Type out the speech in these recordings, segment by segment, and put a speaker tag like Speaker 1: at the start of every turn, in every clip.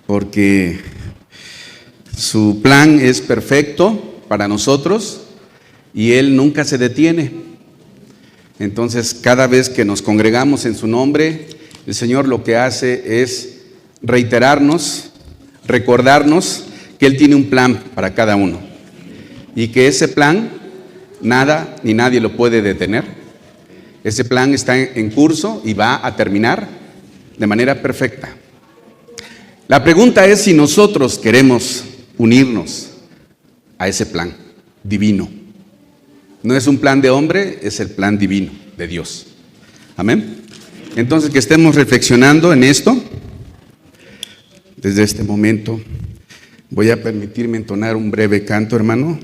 Speaker 1: porque su plan es perfecto para nosotros y Él nunca se detiene. Entonces, cada vez que nos congregamos en su nombre, el Señor lo que hace es reiterarnos, recordarnos que Él tiene un plan para cada uno y que ese plan nada ni nadie lo puede detener. Ese plan está en curso y va a terminar de manera perfecta. La pregunta es si nosotros queremos unirnos a ese plan divino. No es un plan de hombre, es el plan divino de Dios. Amén. Entonces, que estemos reflexionando en esto. Desde este momento voy a permitirme entonar un breve canto, hermano,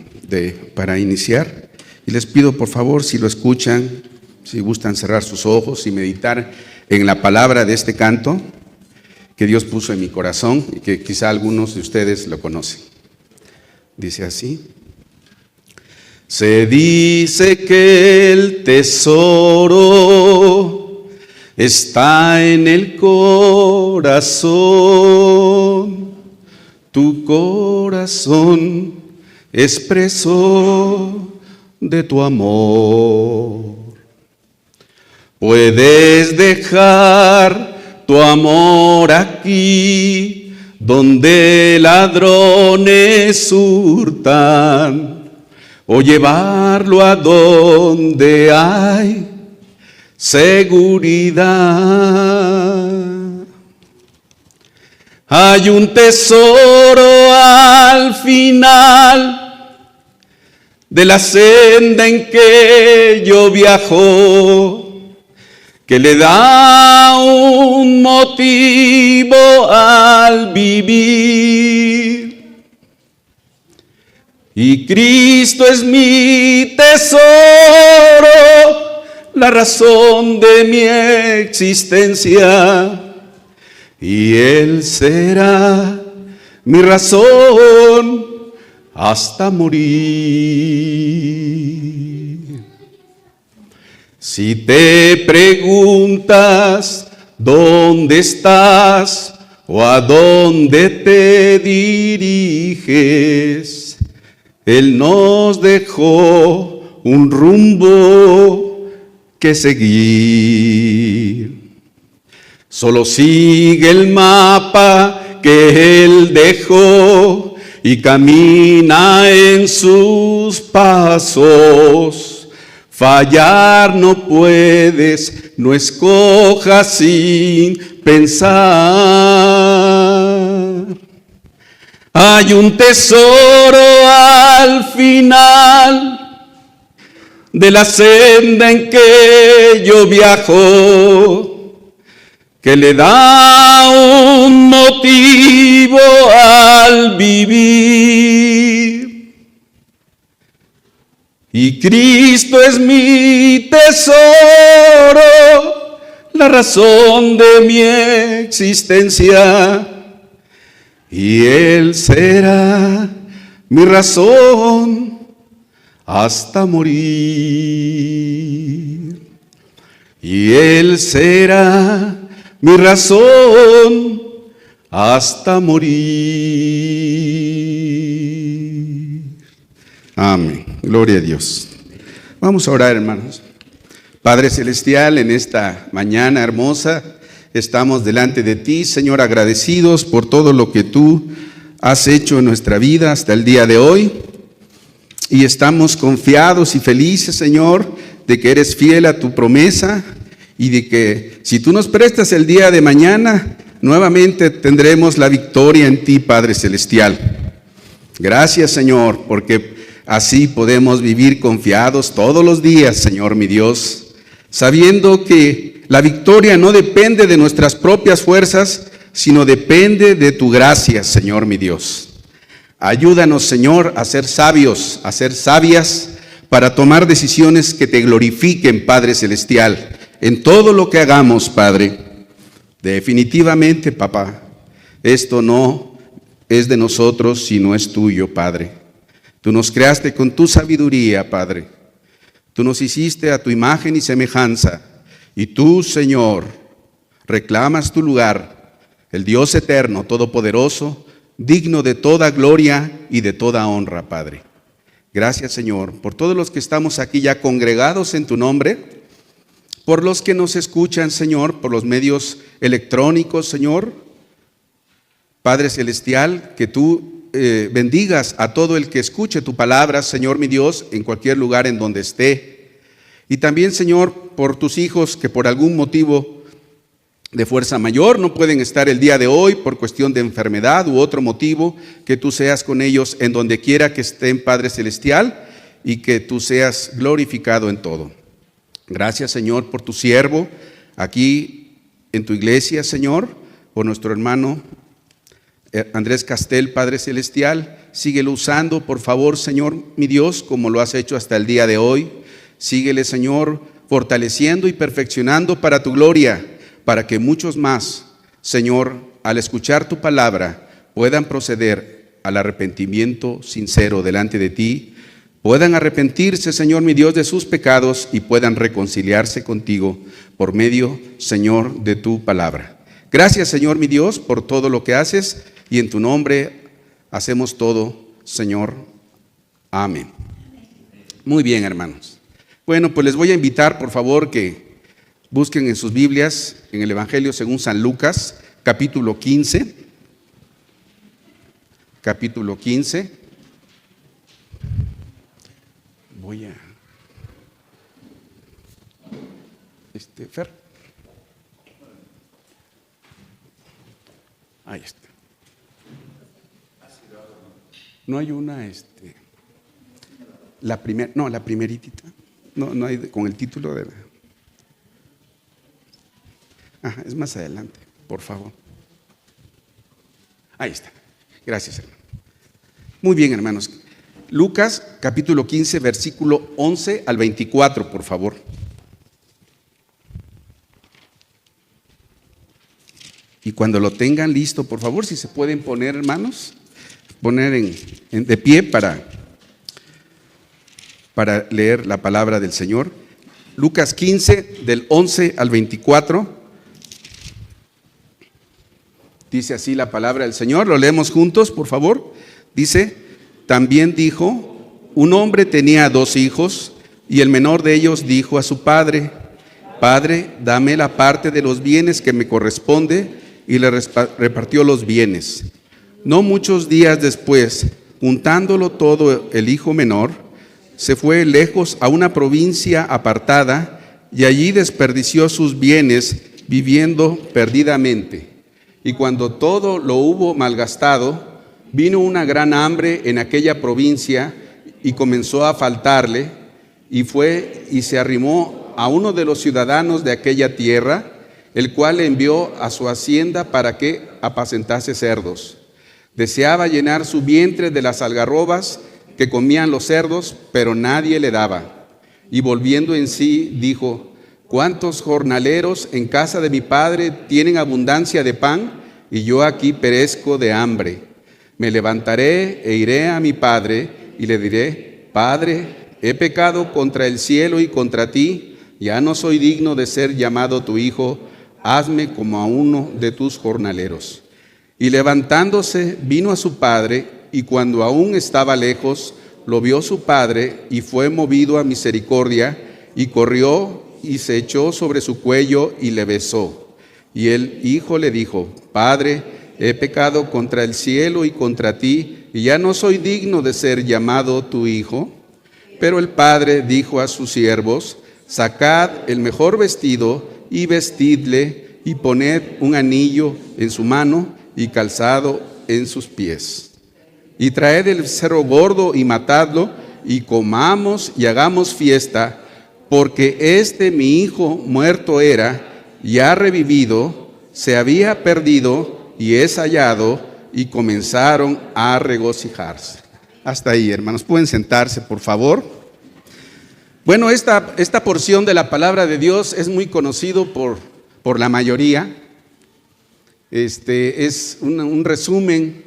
Speaker 1: para iniciar. Y les pido, por favor, si lo escuchan, si gustan cerrar sus ojos y meditar en la palabra de este canto que Dios puso en mi corazón y que quizá algunos de ustedes lo conocen. Dice así: se dice que el tesoro está en el corazón, tu corazón es preso de tu amor. Puedes dejar tu amor aquí, donde ladrones hurtan, o llevarlo a donde hay seguridad. Hay un tesoro al final de la senda en que yo viajo, que le da un motivo al vivir. Y Cristo es mi tesoro, la razón de mi existencia, y Él será mi razón hasta morir. Si te preguntas dónde estás o a dónde te diriges, Él nos dejó un rumbo que seguir. Solo sigue el mapa que Él dejó y camina en sus pasos. Fallar no puedes, no escojas sin pensar. Hay un tesoro al final de la senda en que yo viajo, que le da un motivo al vivir. Y Cristo es mi tesoro, la razón de mi existencia, y Él será mi razón hasta morir. Y Él será mi razón hasta morir. Amén. Gloria a Dios. Vamos a orar, hermanos. Padre Celestial, en esta mañana hermosa, estamos delante de ti, Señor, agradecidos por todo lo que tú has hecho en nuestra vida hasta el día de hoy. Y estamos confiados y felices, Señor, de que eres fiel a tu promesa y de que si tú nos prestas el día de mañana, nuevamente tendremos la victoria en ti, Padre Celestial. Gracias, Señor, porque así podemos vivir confiados todos los días, Señor mi Dios, sabiendo que la victoria no depende de nuestras propias fuerzas, sino depende de tu gracia, Señor mi Dios. Ayúdanos, Señor, a ser sabios, a ser sabias, para tomar decisiones que te glorifiquen, Padre Celestial, en todo lo que hagamos, Padre. Definitivamente, papá, esto no es de nosotros, sino es tuyo, Padre. Tú nos creaste con tu sabiduría, Padre. Tú nos hiciste a tu imagen y semejanza. Y tú, Señor, reclamas tu lugar el Dios eterno, todopoderoso, digno de toda gloria y de toda honra, Padre. Gracias, Señor, por todos los que estamos aquí ya congregados en tu nombre, por los que nos escuchan, Señor, por los medios electrónicos, Señor. Padre Celestial, que tú bendigas a todo el que escuche tu palabra, Señor mi Dios, en cualquier lugar en donde esté. Y también, Señor, por tus hijos que por algún motivo de fuerza mayor no pueden estar el día de hoy por cuestión de enfermedad u otro motivo, que tú seas con ellos en donde quiera que estén, Padre Celestial, y que tú seas glorificado en todo. Gracias, Señor, por tu siervo aquí en tu iglesia, Señor, por nuestro hermano Andrés Castel, Padre Celestial. Síguelo usando, por favor, Señor, mi Dios, como lo has hecho hasta el día de hoy. Síguele, Señor, fortaleciendo y perfeccionando para tu gloria, para que muchos más, Señor, al escuchar tu palabra, puedan proceder al arrepentimiento sincero delante de ti, puedan arrepentirse, Señor, mi Dios, de sus pecados y puedan reconciliarse contigo por medio, Señor, de tu palabra. Gracias, Señor, mi Dios, por todo lo que haces, y en tu nombre hacemos todo, Señor. Amén. Muy bien, hermanos. Bueno, pues les voy a invitar, por favor, que busquen en sus Biblias, en el Evangelio según San Lucas, capítulo 15. Capítulo 15. Voy a... Fer. Ahí está. No hay una, la primeritita. No hay con el título de... es más adelante, por favor. Ahí está. Gracias, hermano. Muy bien, hermanos. Lucas, capítulo 15, versículo 11 al 24, por favor. Y cuando lo tengan listo, por favor, si se pueden poner, hermanos, poner de pie para leer la palabra del Señor. Lucas 15, del 11 al 24. Dice así la palabra del Señor. Lo leemos juntos, por favor. Dice: también dijo, un hombre tenía 2 hijos, y el menor de ellos dijo a su padre: Padre, dame la parte de los bienes que me corresponde, y le repartió los bienes. No muchos días después, juntándolo todo, el hijo menor se fue lejos a una provincia apartada, y allí desperdició sus bienes viviendo perdidamente. Y cuando todo lo hubo malgastado, vino una gran hambre en aquella provincia y comenzó a faltarle, y fue y se arrimó a uno de los ciudadanos de aquella tierra, el cual le envió a su hacienda para que apacentase cerdos. Deseaba llenar su vientre de las algarrobas que comían los cerdos, pero nadie le daba. Y volviendo en sí, dijo: ¿cuántos jornaleros en casa de mi padre tienen abundancia de pan, y yo aquí perezco de hambre? Me levantaré e iré a mi padre, y le diré: Padre, he pecado contra el cielo y contra ti, ya no soy digno de ser llamado tu hijo, hazme como a uno de tus jornaleros. Y levantándose, vino a su padre, y cuando aún estaba lejos, lo vio su padre, y fue movido a misericordia, y corrió y se echó sobre su cuello y le besó. Y el hijo le dijo: Padre, he pecado contra el cielo y contra ti, y ya no soy digno de ser llamado tu hijo. Pero el padre dijo a sus siervos: Sacad el mejor vestido y vestidle, y poned un anillo en su mano y calzado en sus pies. Y traed el becerro gordo y matadlo, y comamos y hagamos fiesta, porque mi hijo muerto era, y ha revivido, se había perdido, y es hallado, y comenzaron a regocijarse. Hasta ahí, hermanos. Pueden sentarse, por favor. Bueno, esta porción de la palabra de Dios es muy conocido por la mayoría. Es un resumen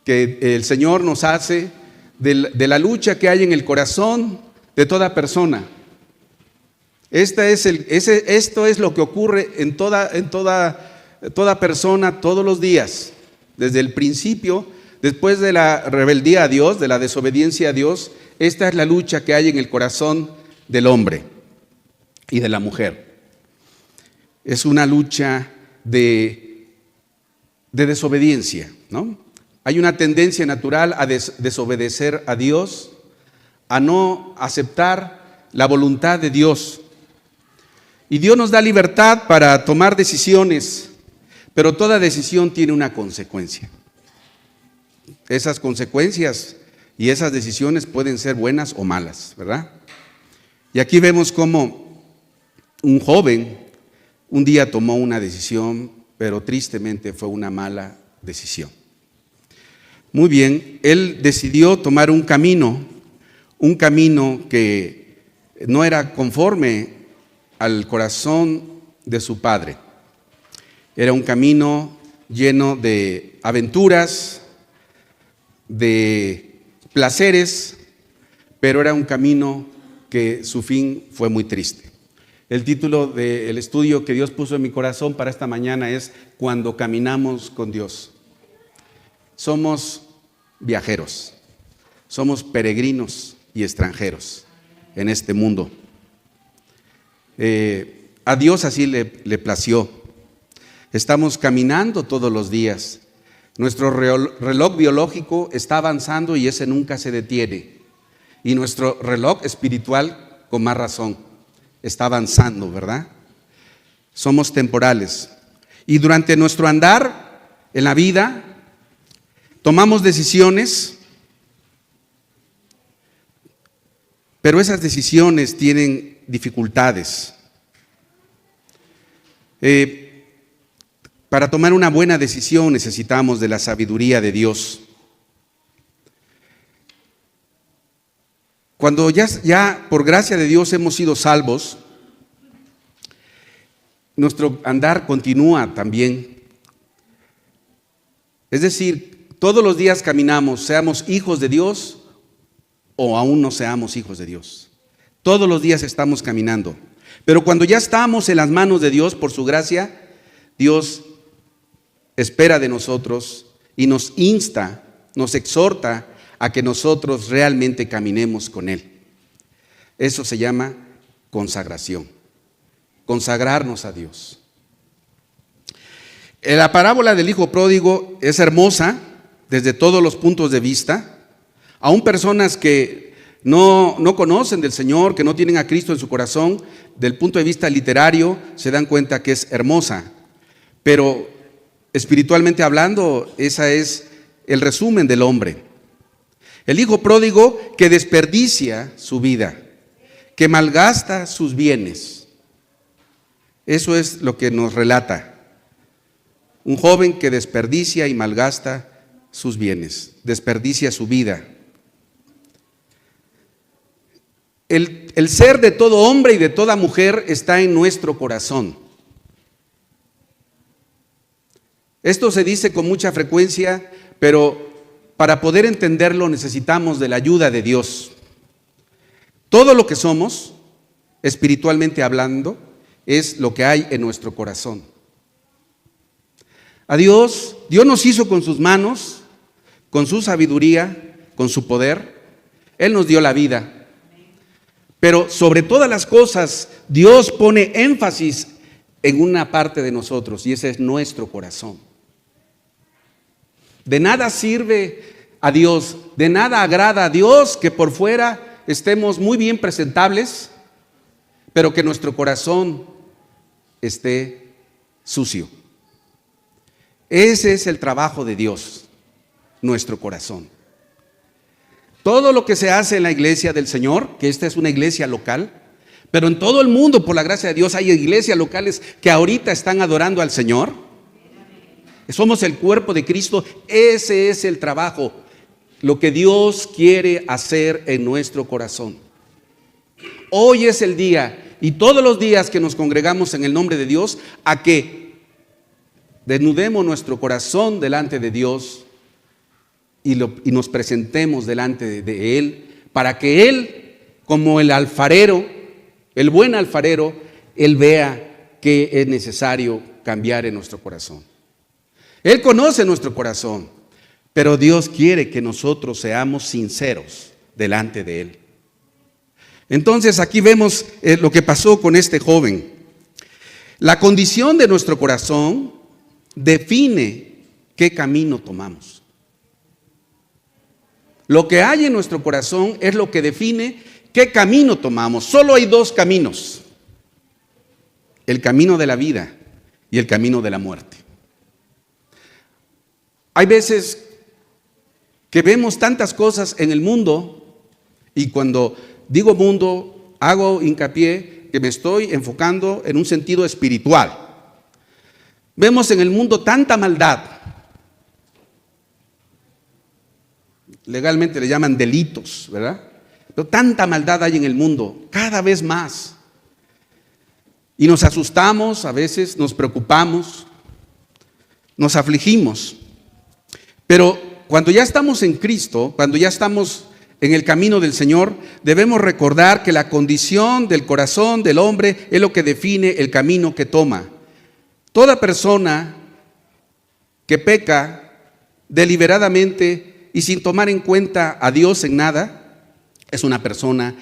Speaker 1: que el Señor nos hace de la lucha que hay en el corazón de toda persona. Esto es lo que ocurre en toda toda persona todos los días, desde el principio, después de la rebeldía a Dios, de la desobediencia a Dios. Esta es la lucha que hay en el corazón del hombre y de la mujer. Es una lucha de desobediencia, ¿no? Hay una tendencia natural a desobedecer a Dios, a no aceptar la voluntad de Dios. Y Dios nos da libertad para tomar decisiones, pero toda decisión tiene una consecuencia. Esas consecuencias y esas decisiones pueden ser buenas o malas, ¿verdad? Y aquí vemos cómo un joven un día tomó una decisión, pero tristemente fue una mala decisión. Muy bien, él decidió tomar un camino que no era conforme al corazón de su padre. Era un camino lleno de aventuras, de placeres, pero era un camino que su fin fue muy triste. El título del estudio que Dios puso en mi corazón para esta mañana es Cuando caminamos con Dios. Somos viajeros, somos peregrinos y extranjeros en este mundo. A Dios así le plació. Estamos caminando todos los días. Nuestro reloj biológico está avanzando y ese nunca se detiene. Y nuestro reloj espiritual, con más razón, está avanzando, ¿verdad? Somos temporales. Y durante nuestro andar en la vida, tomamos decisiones, pero esas decisiones tienen dificultades. Para tomar una buena decisión necesitamos de la sabiduría de Dios. Cuando ya por gracia de Dios hemos sido salvos, nuestro andar continúa también. Es decir, todos los días caminamos, seamos hijos de Dios o aún no seamos hijos de Dios. Todos los días estamos caminando. Pero cuando ya estamos en las manos de Dios, por su gracia, Dios espera de nosotros y nos insta, nos exhorta a que nosotros realmente caminemos con Él. Eso se llama consagración, consagrarnos a Dios. La parábola del hijo pródigo es hermosa desde todos los puntos de vista. Aún personas que no conocen del Señor, que no tienen a Cristo en su corazón, del punto de vista literario se dan cuenta que es hermosa. Pero espiritualmente hablando, ese es el resumen del hombre. El hijo pródigo que desperdicia su vida, que malgasta sus bienes. Eso es lo que nos relata. Un joven que desperdicia y malgasta sus bienes, desperdicia su vida. El ser de todo hombre y de toda mujer está en nuestro corazón. Esto se dice con mucha frecuencia, pero para poder entenderlo necesitamos de la ayuda de Dios. Todo lo que somos, espiritualmente hablando, es lo que hay en nuestro corazón. A Dios nos hizo con sus manos, con su sabiduría, con su poder. Él nos dio la vida. Pero sobre todas las cosas, Dios pone énfasis en una parte de nosotros y ese es nuestro corazón. De nada sirve a Dios, de nada agrada a Dios que por fuera estemos muy bien presentables, pero que nuestro corazón esté sucio. Ese es el trabajo de Dios, nuestro corazón. Todo lo que se hace en la iglesia del Señor, que esta es una iglesia local, pero en todo el mundo, por la gracia de Dios, hay iglesias locales que ahorita están adorando al Señor. Somos el cuerpo de Cristo. Ese es el trabajo, lo que Dios quiere hacer en nuestro corazón. Hoy es el día, y todos los días que nos congregamos en el nombre de Dios, a que desnudemos nuestro corazón delante de Dios y nos presentemos delante de Él, para que Él, como el alfarero, el buen alfarero, Él vea qué es necesario cambiar en nuestro corazón. Él conoce nuestro corazón, pero Dios quiere que nosotros seamos sinceros delante de Él. Entonces aquí vemos lo que pasó con este joven. La condición de nuestro corazón define qué camino tomamos. Lo que hay en nuestro corazón es lo que define qué camino tomamos. Solo hay dos caminos: el camino de la vida y el camino de la muerte. Hay veces que vemos tantas cosas en el mundo, y cuando digo mundo, hago hincapié que me estoy enfocando en un sentido espiritual. Vemos en el mundo tanta maldad. Legalmente le llaman delitos, ¿verdad? Pero tanta maldad hay en el mundo, cada vez más. Y nos asustamos, a veces nos preocupamos, nos afligimos. Pero cuando ya estamos en Cristo, cuando ya estamos en el camino del Señor, debemos recordar que la condición del corazón del hombre es lo que define el camino que toma. Toda persona que peca deliberadamente y sin tomar en cuenta a Dios en nada, es una persona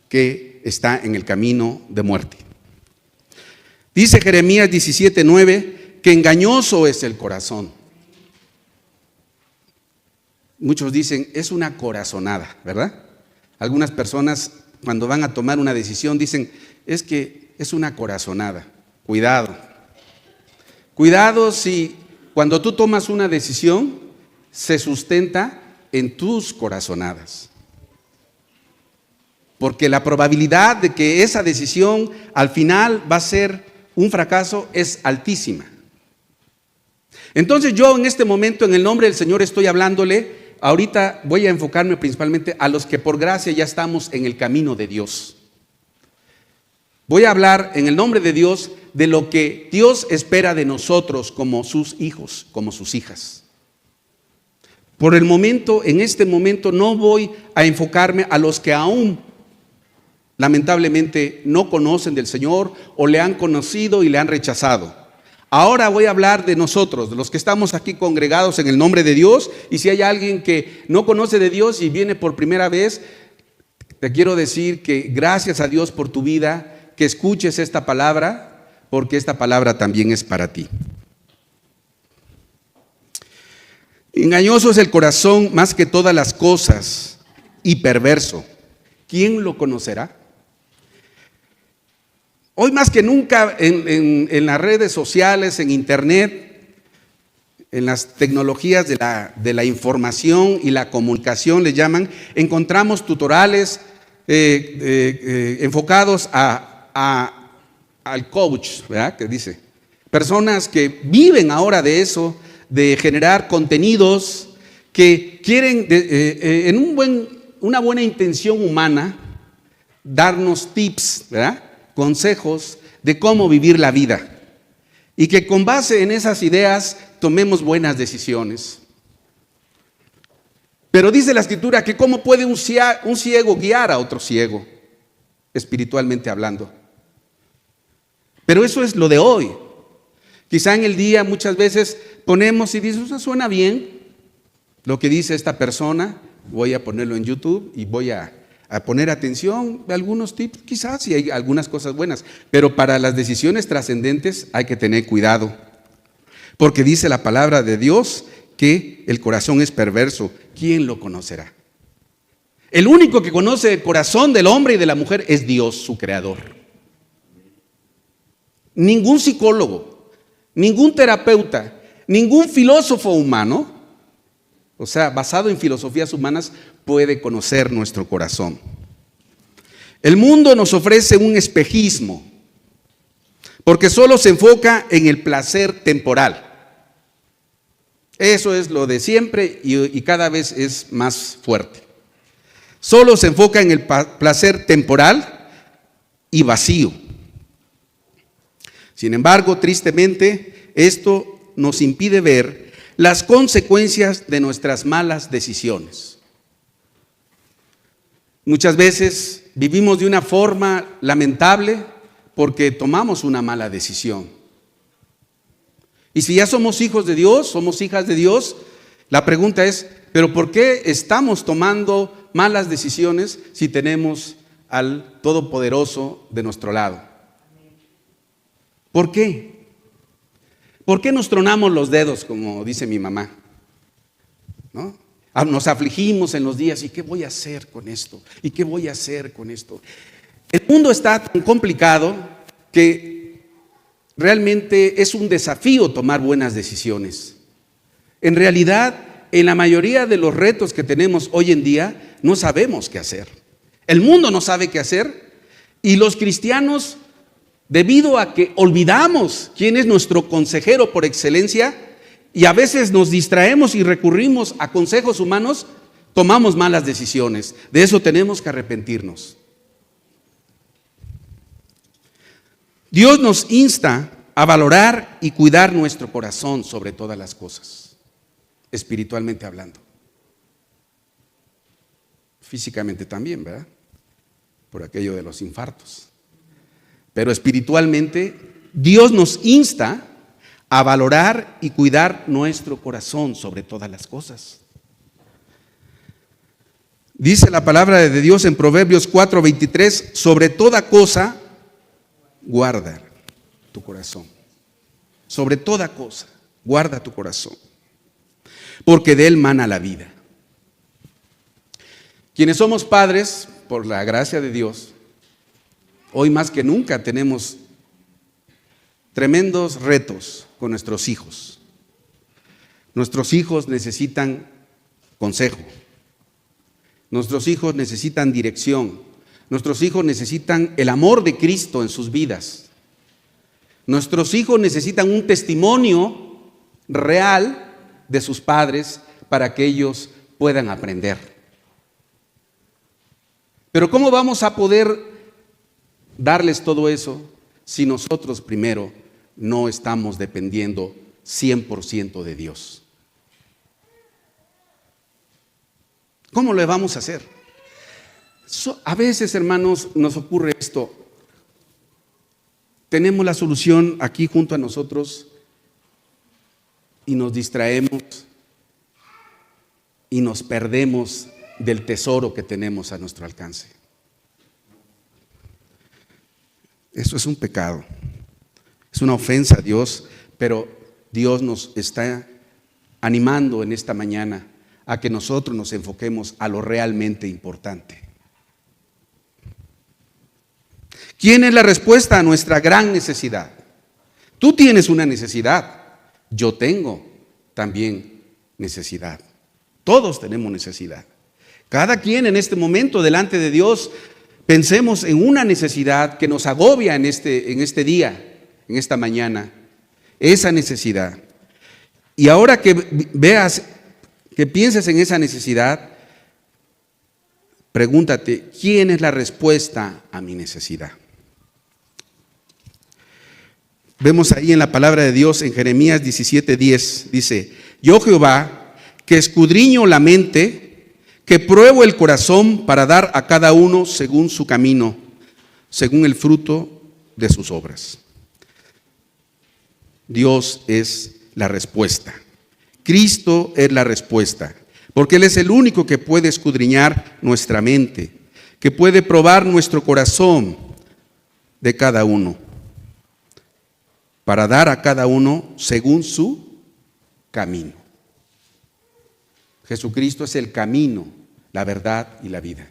Speaker 1: que está en el camino de muerte. Dice Jeremías 17:9 que engañoso es el corazón. Muchos dicen, es una corazonada, ¿verdad? Algunas personas cuando van a tomar una decisión dicen, es que es una corazonada. Cuidado. Cuidado si cuando tú tomas una decisión se sustenta en tus corazonadas. Porque la probabilidad de que esa decisión al final va a ser un fracaso es altísima. Entonces yo en este momento, en el nombre del Señor, estoy hablándole. Ahorita voy a enfocarme principalmente a los que por gracia ya estamos en el camino de Dios. Voy a hablar en el nombre de Dios de lo que Dios espera de nosotros como sus hijos, como sus hijas. Por el momento, en este momento, no voy a enfocarme a los que aún lamentablemente no conocen del Señor o le han conocido y le han rechazado. Ahora voy a hablar de nosotros, de los que estamos aquí congregados en el nombre de Dios. Y si hay alguien que no conoce de Dios y viene por primera vez, te quiero decir que gracias a Dios por tu vida, que escuches esta palabra, porque esta palabra también es para ti. Engañoso es el corazón más que todas las cosas y perverso. ¿Quién lo conocerá? Hoy más que nunca en las redes sociales, en internet, en las tecnologías de la información y la comunicación, le llaman, encontramos tutoriales enfocados al coach, ¿verdad? Que dice, personas que viven ahora de eso, de generar contenidos que quieren en una buena intención humana darnos tips, ¿verdad? Consejos de cómo vivir la vida, y que con base en esas ideas tomemos buenas decisiones. Pero dice la Escritura que cómo puede un ciego guiar a otro ciego, espiritualmente hablando. Pero eso es lo de hoy. Quizá en el día muchas veces ponemos y dices, eso suena bien lo que dice esta persona, voy a ponerlo en YouTube y voy a poner atención a algunos tips, quizás sí hay algunas cosas buenas, pero para las decisiones trascendentes hay que tener cuidado, porque dice la palabra de Dios que el corazón es perverso. ¿Quién lo conocerá? El único que conoce el corazón del hombre y de la mujer es Dios, su creador. Ningún psicólogo, ningún terapeuta, ningún filósofo humano, o sea, basado en filosofías humanas, puede conocer nuestro corazón. El mundo nos ofrece un espejismo, porque solo se enfoca en el placer temporal. Eso es lo de siempre y cada vez es más fuerte. Solo se enfoca en el placer temporal y vacío. Sin embargo, tristemente, esto nos impide ver las consecuencias de nuestras malas decisiones. Muchas veces vivimos de una forma lamentable porque tomamos una mala decisión. Y si ya somos hijos de Dios, somos hijas de Dios, la pregunta es, ¿pero por qué estamos tomando malas decisiones si tenemos al Todopoderoso de nuestro lado? ¿Por qué? ¿Por qué nos tronamos los dedos, como dice mi mamá? ¿No? Nos afligimos en los días, ¿y qué voy a hacer con esto? ¿Y qué voy a hacer con esto? El mundo está tan complicado que realmente es un desafío tomar buenas decisiones. En realidad, en la mayoría de los retos que tenemos hoy en día, no sabemos qué hacer. El mundo no sabe qué hacer y los cristianos, debido a que olvidamos quién es nuestro consejero por excelencia y a veces nos distraemos y recurrimos a consejos humanos, tomamos malas decisiones. De eso tenemos que arrepentirnos. Dios nos insta a valorar y cuidar nuestro corazón sobre todas las cosas, espiritualmente hablando. Físicamente también, ¿verdad? Por aquello de los infartos. Pero espiritualmente, Dios nos insta a valorar y cuidar nuestro corazón sobre todas las cosas. Dice la palabra de Dios en Proverbios 4:23, sobre toda cosa, guarda tu corazón. Sobre toda cosa, guarda tu corazón, porque de él mana la vida. Quienes somos padres, por la gracia de Dios, hoy más que nunca tenemos tremendos retos con nuestros hijos. Nuestros hijos necesitan consejo. Nuestros hijos necesitan dirección. Nuestros hijos necesitan el amor de Cristo en sus vidas. Nuestros hijos necesitan un testimonio real de sus padres para que ellos puedan aprender. Pero ¿cómo vamos a poder darles todo eso si nosotros primero no estamos dependiendo 100% de Dios? ¿Cómo lo vamos a hacer? A veces, hermanos, nos ocurre esto. Tenemos la solución aquí junto a nosotros y nos distraemos y nos perdemos del tesoro que tenemos a nuestro alcance. Eso es un pecado, es una ofensa a Dios, pero Dios nos está animando en esta mañana a que nosotros nos enfoquemos a lo realmente importante. ¿Quién es la respuesta a nuestra gran necesidad? Tú tienes una necesidad, yo tengo también necesidad. Todos tenemos necesidad. Cada quien en este momento delante de Dios, pensemos en una necesidad que nos agobia en este día, en esta mañana, esa necesidad. Y ahora que veas, que pienses en esa necesidad, pregúntate, ¿quién es la respuesta a mi necesidad? Vemos ahí en la palabra de Dios en Jeremías 17:10, dice, yo Jehová, que escudriño la mente, que pruebo el corazón para dar a cada uno según su camino, según el fruto de sus obras. Dios es la respuesta. Cristo es la respuesta, porque Él es el único que puede escudriñar nuestra mente, que puede probar nuestro corazón de cada uno, para dar a cada uno según su camino. Jesucristo es el camino, la verdad y la vida.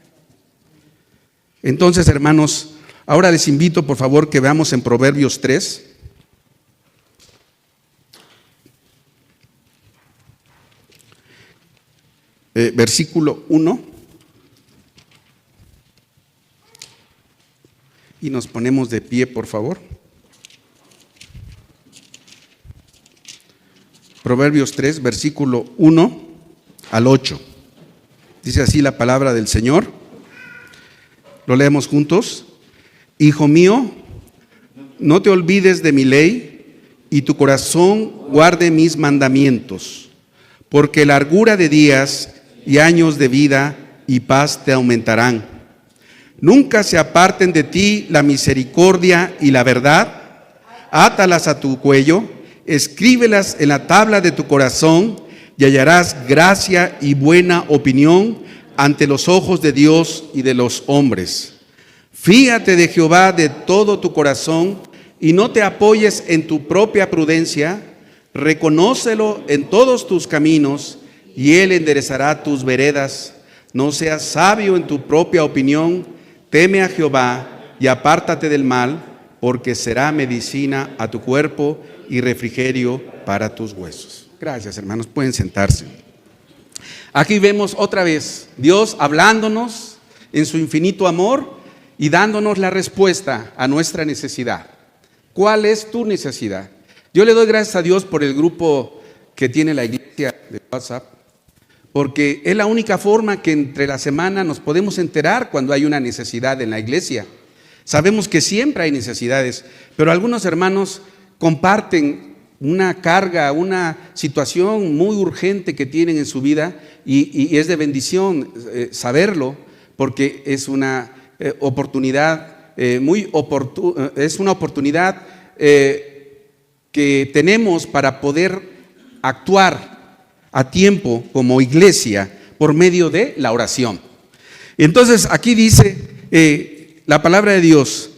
Speaker 1: Entonces, hermanos, ahora les invito por favor que veamos en Proverbios 3. Versículo 1. Y nos ponemos de pie, por favor. Proverbios 3, versículo 1 al 8. Dice así la palabra del Señor. Lo leemos juntos. Hijo mío, no te olvides de mi ley y tu corazón guarde mis mandamientos, porque largura de días y años de vida y paz te aumentarán. Nunca se aparten de ti la misericordia y la verdad, átalas a tu cuello escríbelas en la tabla de tu corazón y hallarás gracia y buena opinión ante los ojos de Dios y de los hombres. Fíate de Jehová de todo tu corazón y no te apoyes en tu propia prudencia. Reconócelo en todos tus caminos y Él enderezará tus veredas. No seas sabio en tu propia opinión, teme a Jehová y apártate del mal, porque será medicina a tu cuerpo y refrigerio para tus huesos. Gracias, hermanos, pueden sentarse. Aquí vemos otra vez Dios hablándonos en su infinito amor y dándonos la respuesta a nuestra necesidad. ¿Cuál es tu necesidad? Yo le doy gracias a Dios por el grupo que tiene la iglesia de WhatsApp, porque es la única forma que entre la semana nos podemos enterar cuando hay una necesidad en la iglesia. Sabemos que siempre hay necesidades, pero algunos hermanos comparten una carga, una situación muy urgente que tienen en su vida y es de bendición saberlo, porque es una oportunidad es una oportunidad que tenemos para poder actuar a tiempo como iglesia por medio de la oración. Entonces aquí dice la palabra de Dios,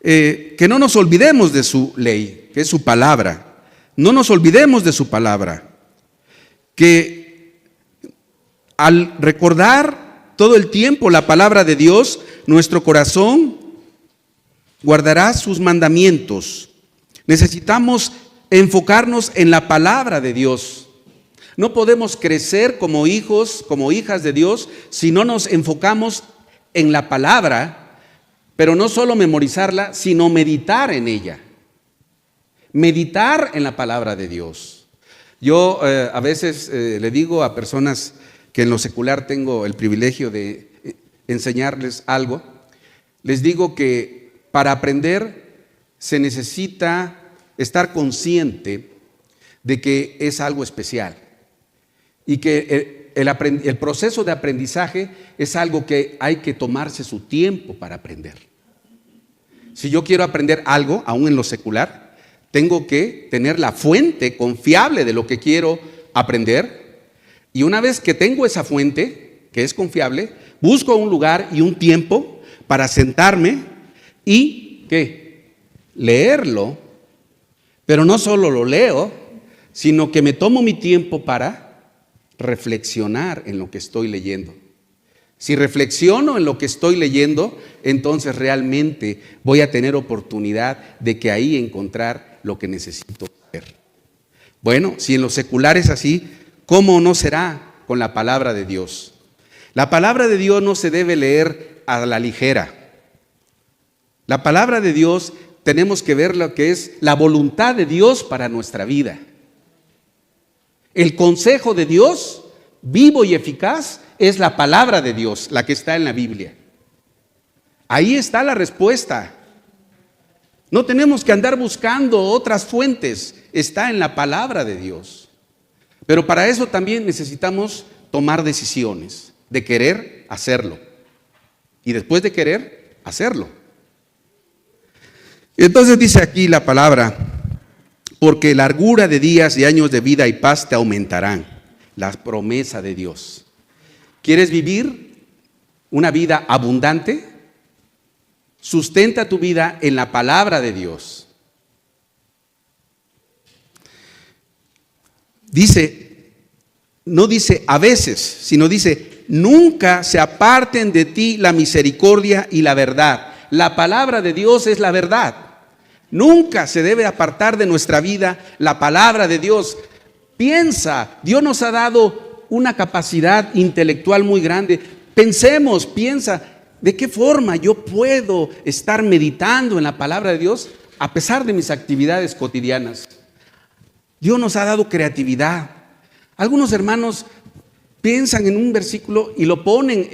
Speaker 1: que no nos olvidemos de su ley, que es su palabra. No nos olvidemos de su palabra. Que al recordar todo el tiempo la palabra de Dios, nuestro corazón guardará sus mandamientos. Necesitamos enfocarnos en la palabra de Dios. No podemos crecer como hijos, como hijas de Dios, si no nos enfocamos en la palabra, pero no solo memorizarla, sino meditar en ella. Meditar en la palabra de Dios. Yo a veces le digo a personas que en lo secular tengo el privilegio de enseñarles algo, les digo que para aprender se necesita estar consciente de que es algo especial y que el proceso de aprendizaje es algo que hay que tomarse su tiempo para aprender. Si yo quiero aprender algo, aún en lo secular, tengo que tener la fuente confiable de lo que quiero aprender, y una vez que tengo esa fuente, que es confiable, busco un lugar y un tiempo para sentarme y ¿qué? Leerlo, pero no solo lo leo, sino que me tomo mi tiempo para reflexionar en lo que estoy leyendo. Si reflexiono en lo que estoy leyendo, entonces realmente voy a tener oportunidad de que ahí encontrar lo que necesito ver. Bueno, si en lo secular es así, ¿cómo no será con la palabra de Dios? La palabra de Dios no se debe leer a la ligera. La palabra de Dios tenemos que ver lo que es la voluntad de Dios para nuestra vida. El consejo de Dios, vivo y eficaz, es la palabra de Dios, la que está en la Biblia. Ahí está la respuesta. No tenemos que andar buscando otras fuentes, está en la palabra de Dios. Pero para eso también necesitamos tomar decisiones, de querer hacerlo. Y después de querer, hacerlo. Entonces dice aquí la palabra, porque largura de días y años de vida y paz te aumentarán. La promesa de Dios. ¿Quieres vivir una vida abundante? Sustenta tu vida en la palabra de Dios. Dice, no dice a veces, sino dice, nunca se aparten de ti la misericordia y la verdad. La palabra de Dios es la verdad. Nunca se debe apartar de nuestra vida la palabra de Dios. Piensa, Dios nos ha dado una capacidad intelectual muy grande. Pensemos, piensa, ¿de qué forma yo puedo estar meditando en la palabra de Dios a pesar de mis actividades cotidianas? Dios nos ha dado creatividad. Algunos hermanos piensan en un versículo y lo ponen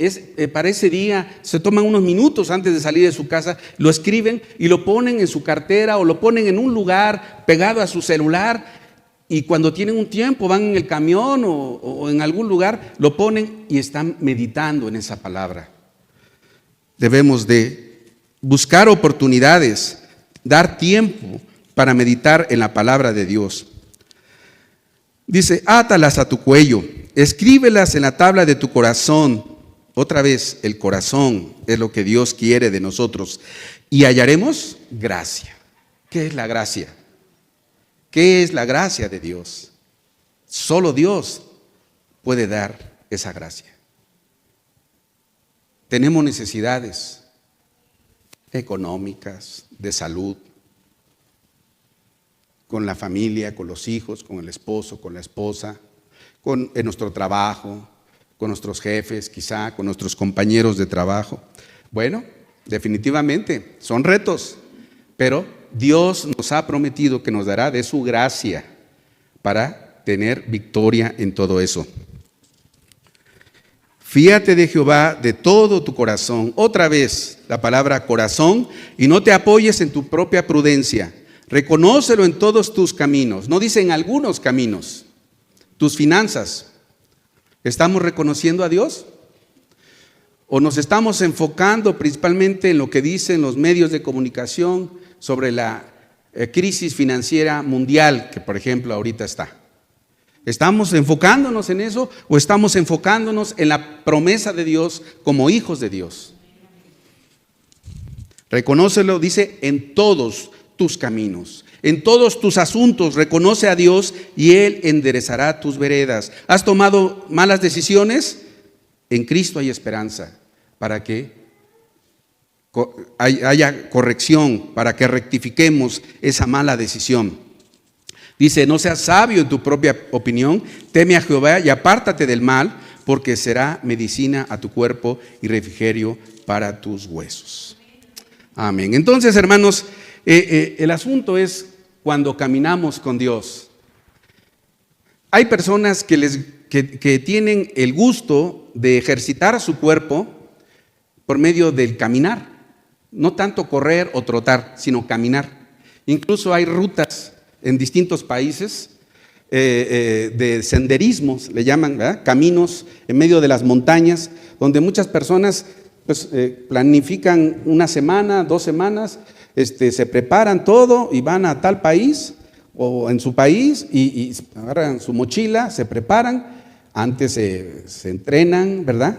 Speaker 1: para ese día, se toman unos minutos antes de salir de su casa, lo escriben y lo ponen en su cartera o lo ponen en un lugar pegado a su celular, y cuando tienen un tiempo van en el camión o en algún lugar, lo ponen y están meditando en esa palabra. Debemos de buscar oportunidades, dar tiempo para meditar en la palabra de Dios. Dice, átalas a tu cuello, escríbelas en la tabla de tu corazón. Otra vez, el corazón es lo que Dios quiere de nosotros. Y hallaremos gracia. ¿Qué es la gracia? ¿Qué es la gracia de Dios? Solo Dios puede dar esa gracia. Tenemos necesidades económicas, de salud, con la familia, con los hijos, con el esposo, con la esposa, en nuestro trabajo, con nuestros jefes, quizá con nuestros compañeros de trabajo. Bueno, definitivamente son retos, pero Dios nos ha prometido que nos dará de su gracia para tener victoria en todo eso. Fíate de Jehová de todo tu corazón. Otra vez la palabra corazón, y no te apoyes en tu propia prudencia. Reconócelo en todos tus caminos. No dice en algunos caminos. Tus finanzas. ¿Estamos reconociendo a Dios? ¿O nos estamos enfocando principalmente en lo que dicen los medios de comunicación sobre la crisis financiera mundial que, por ejemplo, ahorita está? ¿Estamos enfocándonos en eso o estamos enfocándonos en la promesa de Dios como hijos de Dios? Reconócelo, dice, en todos tus caminos, en todos tus asuntos, reconoce a Dios y Él enderezará tus veredas. ¿Has tomado malas decisiones? En Cristo hay esperanza para que haya corrección, para que rectifiquemos esa mala decisión. Dice, no seas sabio en tu propia opinión, teme a Jehová y apártate del mal, porque será medicina a tu cuerpo y refrigerio para tus huesos. Amén. Entonces, hermanos, el asunto es cuando caminamos con Dios. Hay personas que tienen el gusto de ejercitar su cuerpo por medio del caminar. No tanto correr o trotar, sino caminar. Incluso hay rutas en distintos países de senderismos, le llaman, ¿verdad? Caminos en medio de las montañas, donde muchas personas pues, planifican una semana, 2 semanas, se preparan todo y van a tal país o en su país y agarran su mochila, se preparan, antes se entrenan, ¿verdad?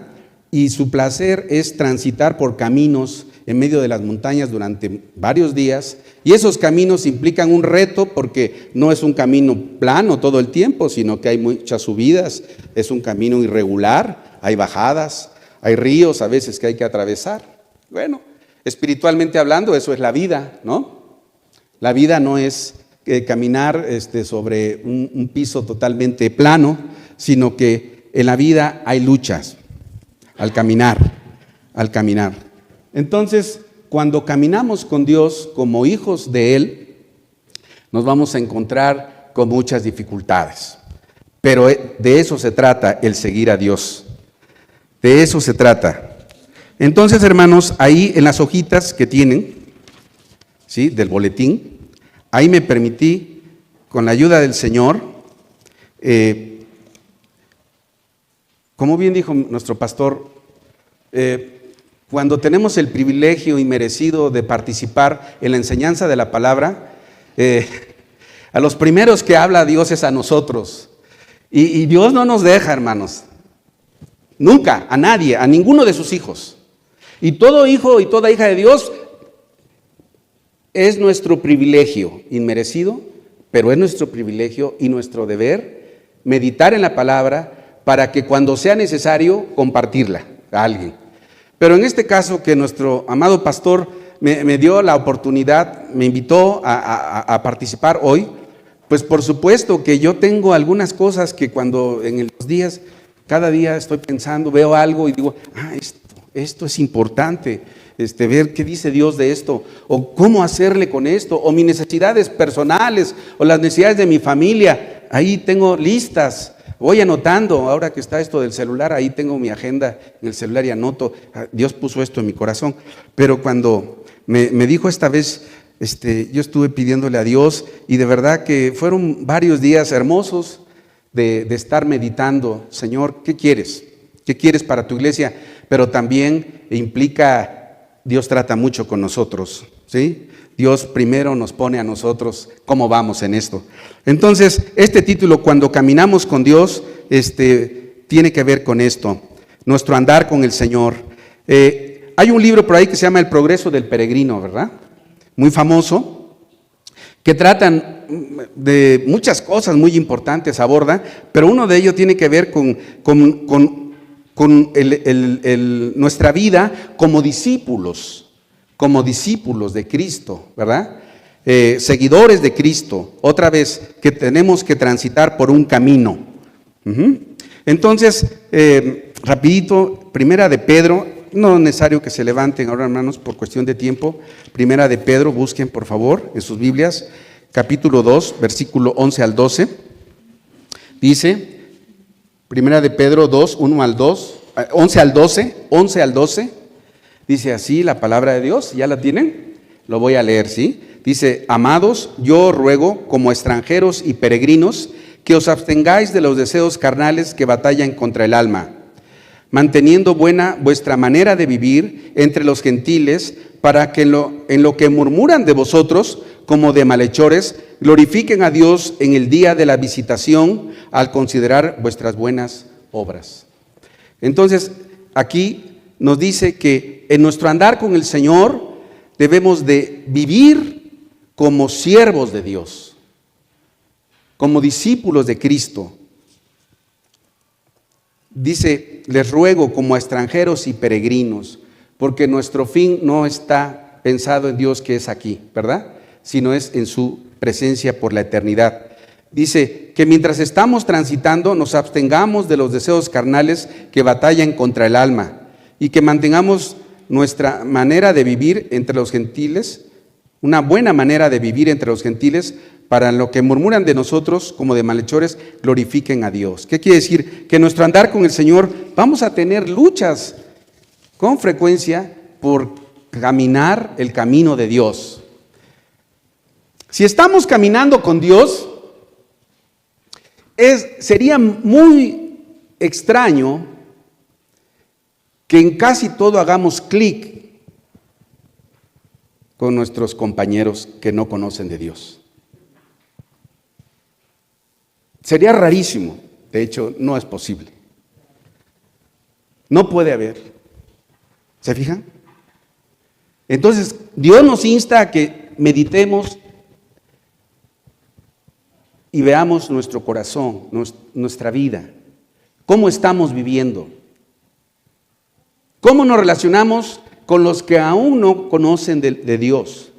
Speaker 1: Y su placer es transitar por caminos en medio de las montañas durante varios días, y esos caminos implican un reto porque no es un camino plano todo el tiempo, sino que hay muchas subidas, es un camino irregular, hay bajadas, hay ríos a veces que hay que atravesar. Bueno, espiritualmente hablando, eso es la vida, ¿no? La vida no es caminar sobre un piso totalmente plano, sino que en la vida hay luchas al caminar. Entonces, cuando caminamos con Dios como hijos de Él, nos vamos a encontrar con muchas dificultades. Pero de eso se trata el seguir a Dios. De eso se trata. Entonces, hermanos, ahí en las hojitas que tienen, ¿sí?, del boletín, ahí me permití, con la ayuda del Señor, como bien dijo nuestro pastor, cuando tenemos el privilegio inmerecido de participar en la enseñanza de la palabra, a los primeros que habla Dios es a nosotros. Y Dios no nos deja, hermanos. Nunca, a nadie, a ninguno de sus hijos. Y todo hijo y toda hija de Dios es nuestro privilegio inmerecido, pero es nuestro privilegio y nuestro deber meditar en la palabra para que cuando sea necesario compartirla a alguien. Pero en este caso que nuestro amado pastor me dio la oportunidad, me invitó a participar hoy, pues por supuesto que yo tengo algunas cosas que cuando en los días, cada día estoy pensando, veo algo y digo, esto es importante, ver qué dice Dios de esto, o cómo hacerle con esto, o mis necesidades personales, o las necesidades de mi familia, ahí tengo listas. Voy anotando, ahora que está esto del celular, ahí tengo mi agenda en el celular y anoto, Dios puso esto en mi corazón. Pero cuando me dijo esta vez, yo estuve pidiéndole a Dios y de verdad que fueron varios días hermosos de estar meditando. Señor, ¿qué quieres? ¿Qué quieres para tu iglesia? Pero también implica Dios trata mucho con nosotros, ¿sí? Dios primero nos pone a nosotros cómo vamos en esto. Entonces, este título, Cuando caminamos con Dios, tiene que ver con esto, nuestro andar con el Señor. Hay un libro por ahí que se llama El progreso del peregrino, ¿verdad? Muy famoso, que tratan de muchas cosas muy importantes, aborda, pero uno de ellos tiene que ver con nuestra vida como discípulos de Cristo, ¿verdad? Seguidores de Cristo, otra vez, que tenemos que transitar por un camino. Entonces, rapidito, Primera de Pedro, no es necesario que se levanten ahora, hermanos, por cuestión de tiempo. Primera de Pedro, busquen por favor en sus Biblias, capítulo 2, versículo 11 al 12. Dice, Primera de Pedro 2, 1 al 2, 11 al 12, dice así la palabra de Dios. ¿Ya la tienen? Lo voy a leer, ¿sí? Dice, amados, yo ruego como extranjeros y peregrinos que os abstengáis de los deseos carnales que batallan contra el alma, manteniendo buena vuestra manera de vivir entre los gentiles, para que en lo que murmuran de vosotros como de malhechores, glorifiquen a Dios en el día de la visitación al considerar vuestras buenas obras. Entonces, aquí nos dice que en nuestro andar con el Señor debemos de vivir como siervos de Dios, como discípulos de Cristo. Dice, les ruego como a extranjeros y peregrinos, porque nuestro fin no está pensado en Dios que es aquí, ¿verdad? Sino es en su presencia por la eternidad. Dice que mientras estamos transitando nos abstengamos de los deseos carnales que batallan contra el alma y que mantengamos nuestra manera de vivir entre los gentiles, una buena manera de vivir entre los gentiles, para lo que murmuran de nosotros como de malhechores, glorifiquen a Dios. ¿Qué quiere decir? Que en nuestro andar con el Señor vamos a tener luchas con frecuencia por caminar el camino de Dios. Si estamos caminando con Dios, sería muy extraño que en casi todo hagamos clic con nuestros compañeros que no conocen de Dios. Sería rarísimo, de hecho no es posible. No puede haber. ¿Se fijan? Entonces, Dios nos insta a que meditemos y veamos nuestro corazón, nuestra vida, cómo estamos viviendo, cómo nos relacionamos con los que aún no conocen de Dios.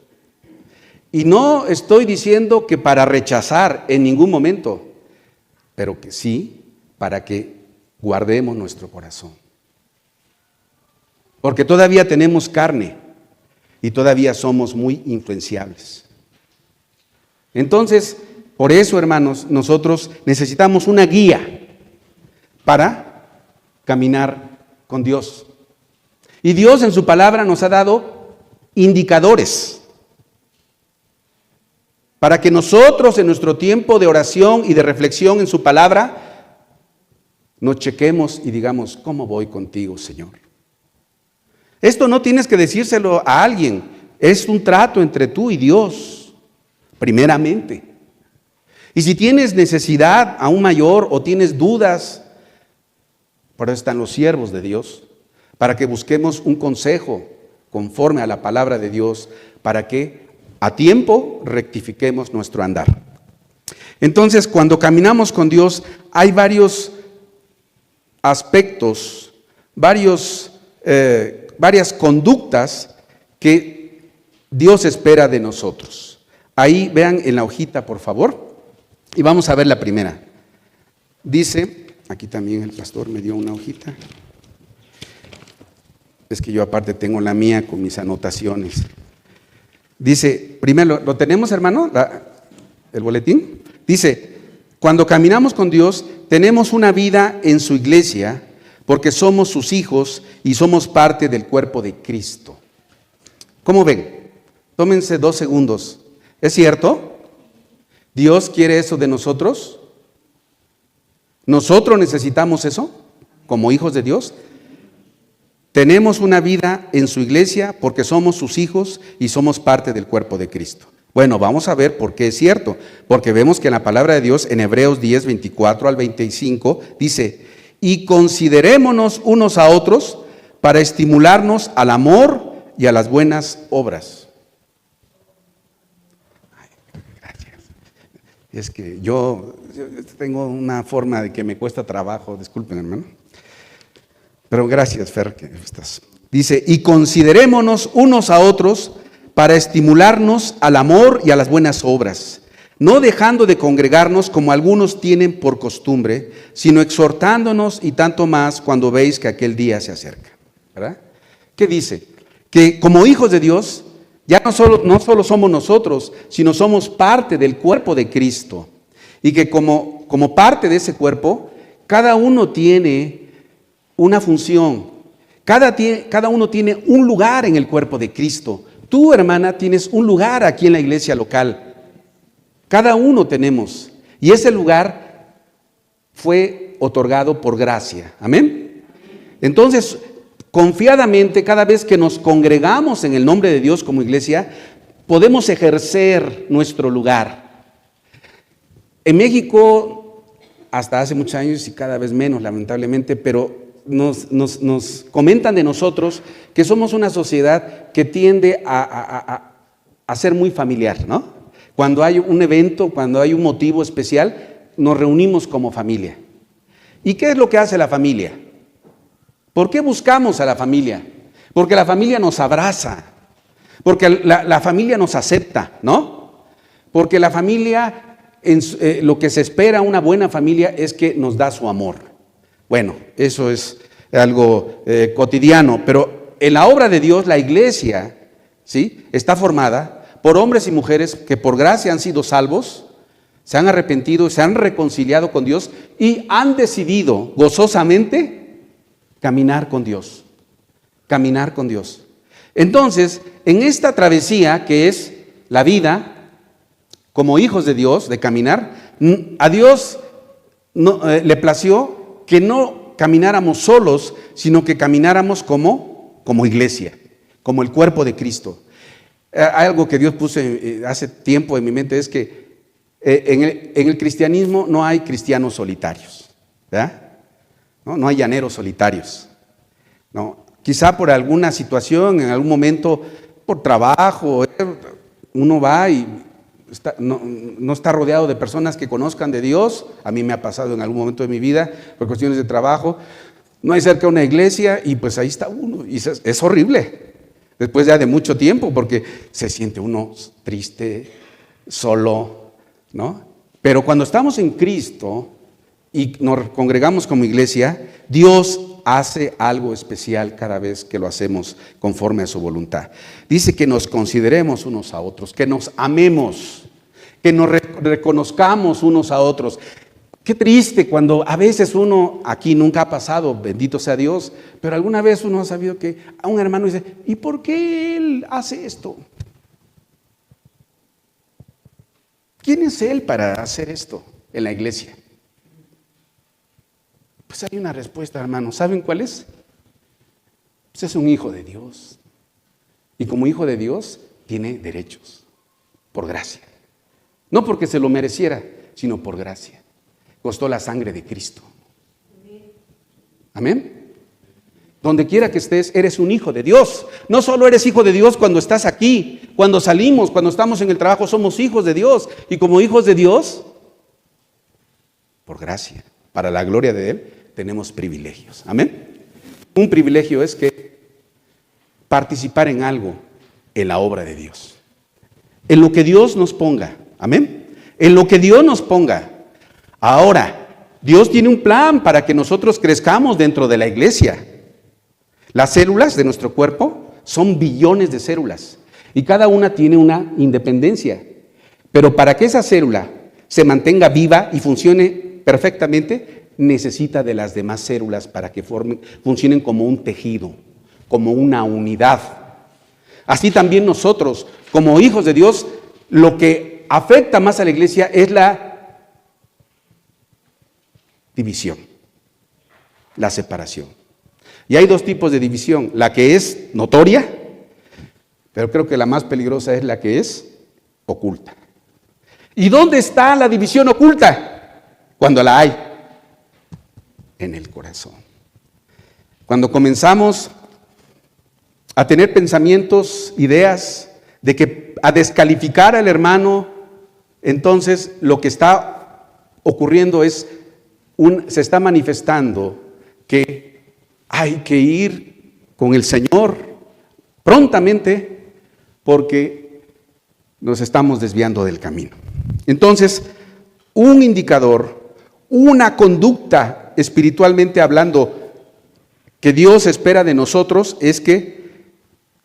Speaker 1: Y no estoy diciendo que para rechazar en ningún momento, pero que sí para que guardemos nuestro corazón. Porque todavía tenemos carne y todavía somos muy influenciables. Entonces, por eso, hermanos, nosotros necesitamos una guía para caminar con Dios. Y Dios en su palabra nos ha dado indicadores para que nosotros en nuestro tiempo de oración y de reflexión en su palabra nos chequemos y digamos, ¿cómo voy contigo, Señor? Esto no tienes que decírselo a alguien, es un trato entre tú y Dios, primeramente. Y si tienes necesidad aún mayor o tienes dudas, por eso están los siervos de Dios, para que busquemos un consejo conforme a la palabra de Dios, para que a tiempo rectifiquemos nuestro andar. Entonces, cuando caminamos con Dios, hay varios aspectos, varias conductas que Dios espera de nosotros. Ahí vean en la hojita, por favor, y vamos a ver la primera. Dice, aquí también el pastor me dio una hojita. Es que yo aparte tengo la mía con mis anotaciones. Dice, primero, ¿lo tenemos, hermano? El boletín. Dice, cuando caminamos con Dios, tenemos una vida en su iglesia, porque somos sus hijos y somos parte del cuerpo de Cristo. ¿Cómo ven? Tómense 2 segundos. ¿Es cierto? ¿Dios quiere eso de nosotros? ¿Nosotros necesitamos eso como hijos de Dios? tenemos una vida en su iglesia porque somos sus hijos y somos parte del cuerpo de Cristo. Bueno, vamos a ver por qué es cierto. Porque vemos que en la palabra de Dios, en Hebreos 10, 24 al 25, dice: y considerémonos unos a otros para estimularnos al amor y a las buenas obras. Ay, gracias. Es que yo tengo una forma de que me cuesta trabajo, disculpen, hermano. Pero gracias, Fer, que estás. Dice: y considerémonos unos a otros para estimularnos al amor y a las buenas obras, no dejando de congregarnos como algunos tienen por costumbre, sino exhortándonos, y tanto más cuando veis que aquel día se acerca. ¿Verdad? ¿Qué dice? Que como hijos de Dios, ya no solo somos nosotros, sino somos parte del cuerpo de Cristo. Y que como parte de ese cuerpo, cada uno tiene una función. Cada uno tiene un lugar en el cuerpo de Cristo. Tú, hermana, tienes un lugar aquí en la iglesia local. Cada uno tenemos. Y ese lugar fue otorgado por gracia. Amén. Entonces, confiadamente, cada vez que nos congregamos en el nombre de Dios como iglesia, podemos ejercer nuestro lugar. En México, hasta hace muchos años y cada vez menos, lamentablemente, pero nos comentan de nosotros que somos una sociedad que tiende a ser muy familiar, ¿no? Cuando hay un evento, cuando hay un motivo especial, nos reunimos como familia. ¿Y qué es lo que hace la familia? ¿Por qué buscamos a la familia? Porque la familia nos abraza, porque la familia nos acepta, ¿no? Porque la familia, lo que se espera una buena familia es que nos da su amor. Bueno, eso es algo cotidiano, pero en la obra de Dios, la iglesia, ¿sí?, está formada por hombres y mujeres que por gracia han sido salvos, se han arrepentido, se han reconciliado con Dios y han decidido gozosamente caminar con Dios. Caminar con Dios. Entonces, en esta travesía que es la vida, como hijos de Dios, de caminar, a Dios le plació que no camináramos solos, sino que camináramos como iglesia, como el cuerpo de Cristo. Algo que Dios puso hace tiempo en mi mente es que en el cristianismo no hay cristianos solitarios, ¿verdad? No hay llaneros solitarios. No, quizá por alguna situación, en algún momento, por trabajo, uno va y no está rodeado de personas que conozcan de Dios. A mí me ha pasado en algún momento de mi vida, por cuestiones de trabajo. No hay cerca una iglesia y pues ahí está uno. Y es horrible, después ya de mucho tiempo, porque se siente uno triste, solo, ¿no? Pero cuando estamos en Cristo y nos congregamos como iglesia, Dios hace algo especial cada vez que lo hacemos conforme a su voluntad. Dice que nos consideremos unos a otros, que nos amemos, que nos reconozcamos unos a otros. Qué triste cuando a veces uno, aquí nunca ha pasado, bendito sea Dios, pero alguna vez uno ha sabido que a un hermano dice: ¿y por qué él hace esto? ¿Quién es él para hacer esto en la iglesia? Pues hay una respuesta, hermanos. ¿Saben cuál es? Pues es un hijo de Dios. Y como hijo de Dios, tiene derechos, por gracia. No porque se lo mereciera, sino por gracia. Costó la sangre de Cristo. Amén. Donde quiera que estés, eres un hijo de Dios. No solo eres hijo de Dios cuando estás aquí, cuando salimos, cuando estamos en el trabajo, somos hijos de Dios. Y como hijos de Dios, por gracia, para la gloria de Él, tenemos privilegios. Amén. Un privilegio es que participar en algo en la obra de Dios. En lo que Dios nos ponga. Amén. En lo que Dios nos ponga. Ahora, Dios tiene un plan para que nosotros crezcamos dentro de la iglesia. Las células de nuestro cuerpo son billones de células y cada una tiene una independencia. Pero para que esa célula se mantenga viva y funcione perfectamente, necesita de las demás células para que funcionen como un tejido, como una unidad. Así también nosotros, como hijos de Dios, lo que afecta más a la iglesia es la división, la separación. Y hay dos tipos de división, la que es notoria, pero creo que la más peligrosa es la que es oculta. ¿Y dónde está la división oculta? Cuando la hay, en el corazón. Cuando comenzamos a tener pensamientos, ideas, de que a descalificar al hermano, entonces lo que está ocurriendo es, se está manifestando que hay que ir con el Señor prontamente porque nos estamos desviando del camino. Entonces, un indicador, una conducta espiritualmente hablando que Dios espera de nosotros es que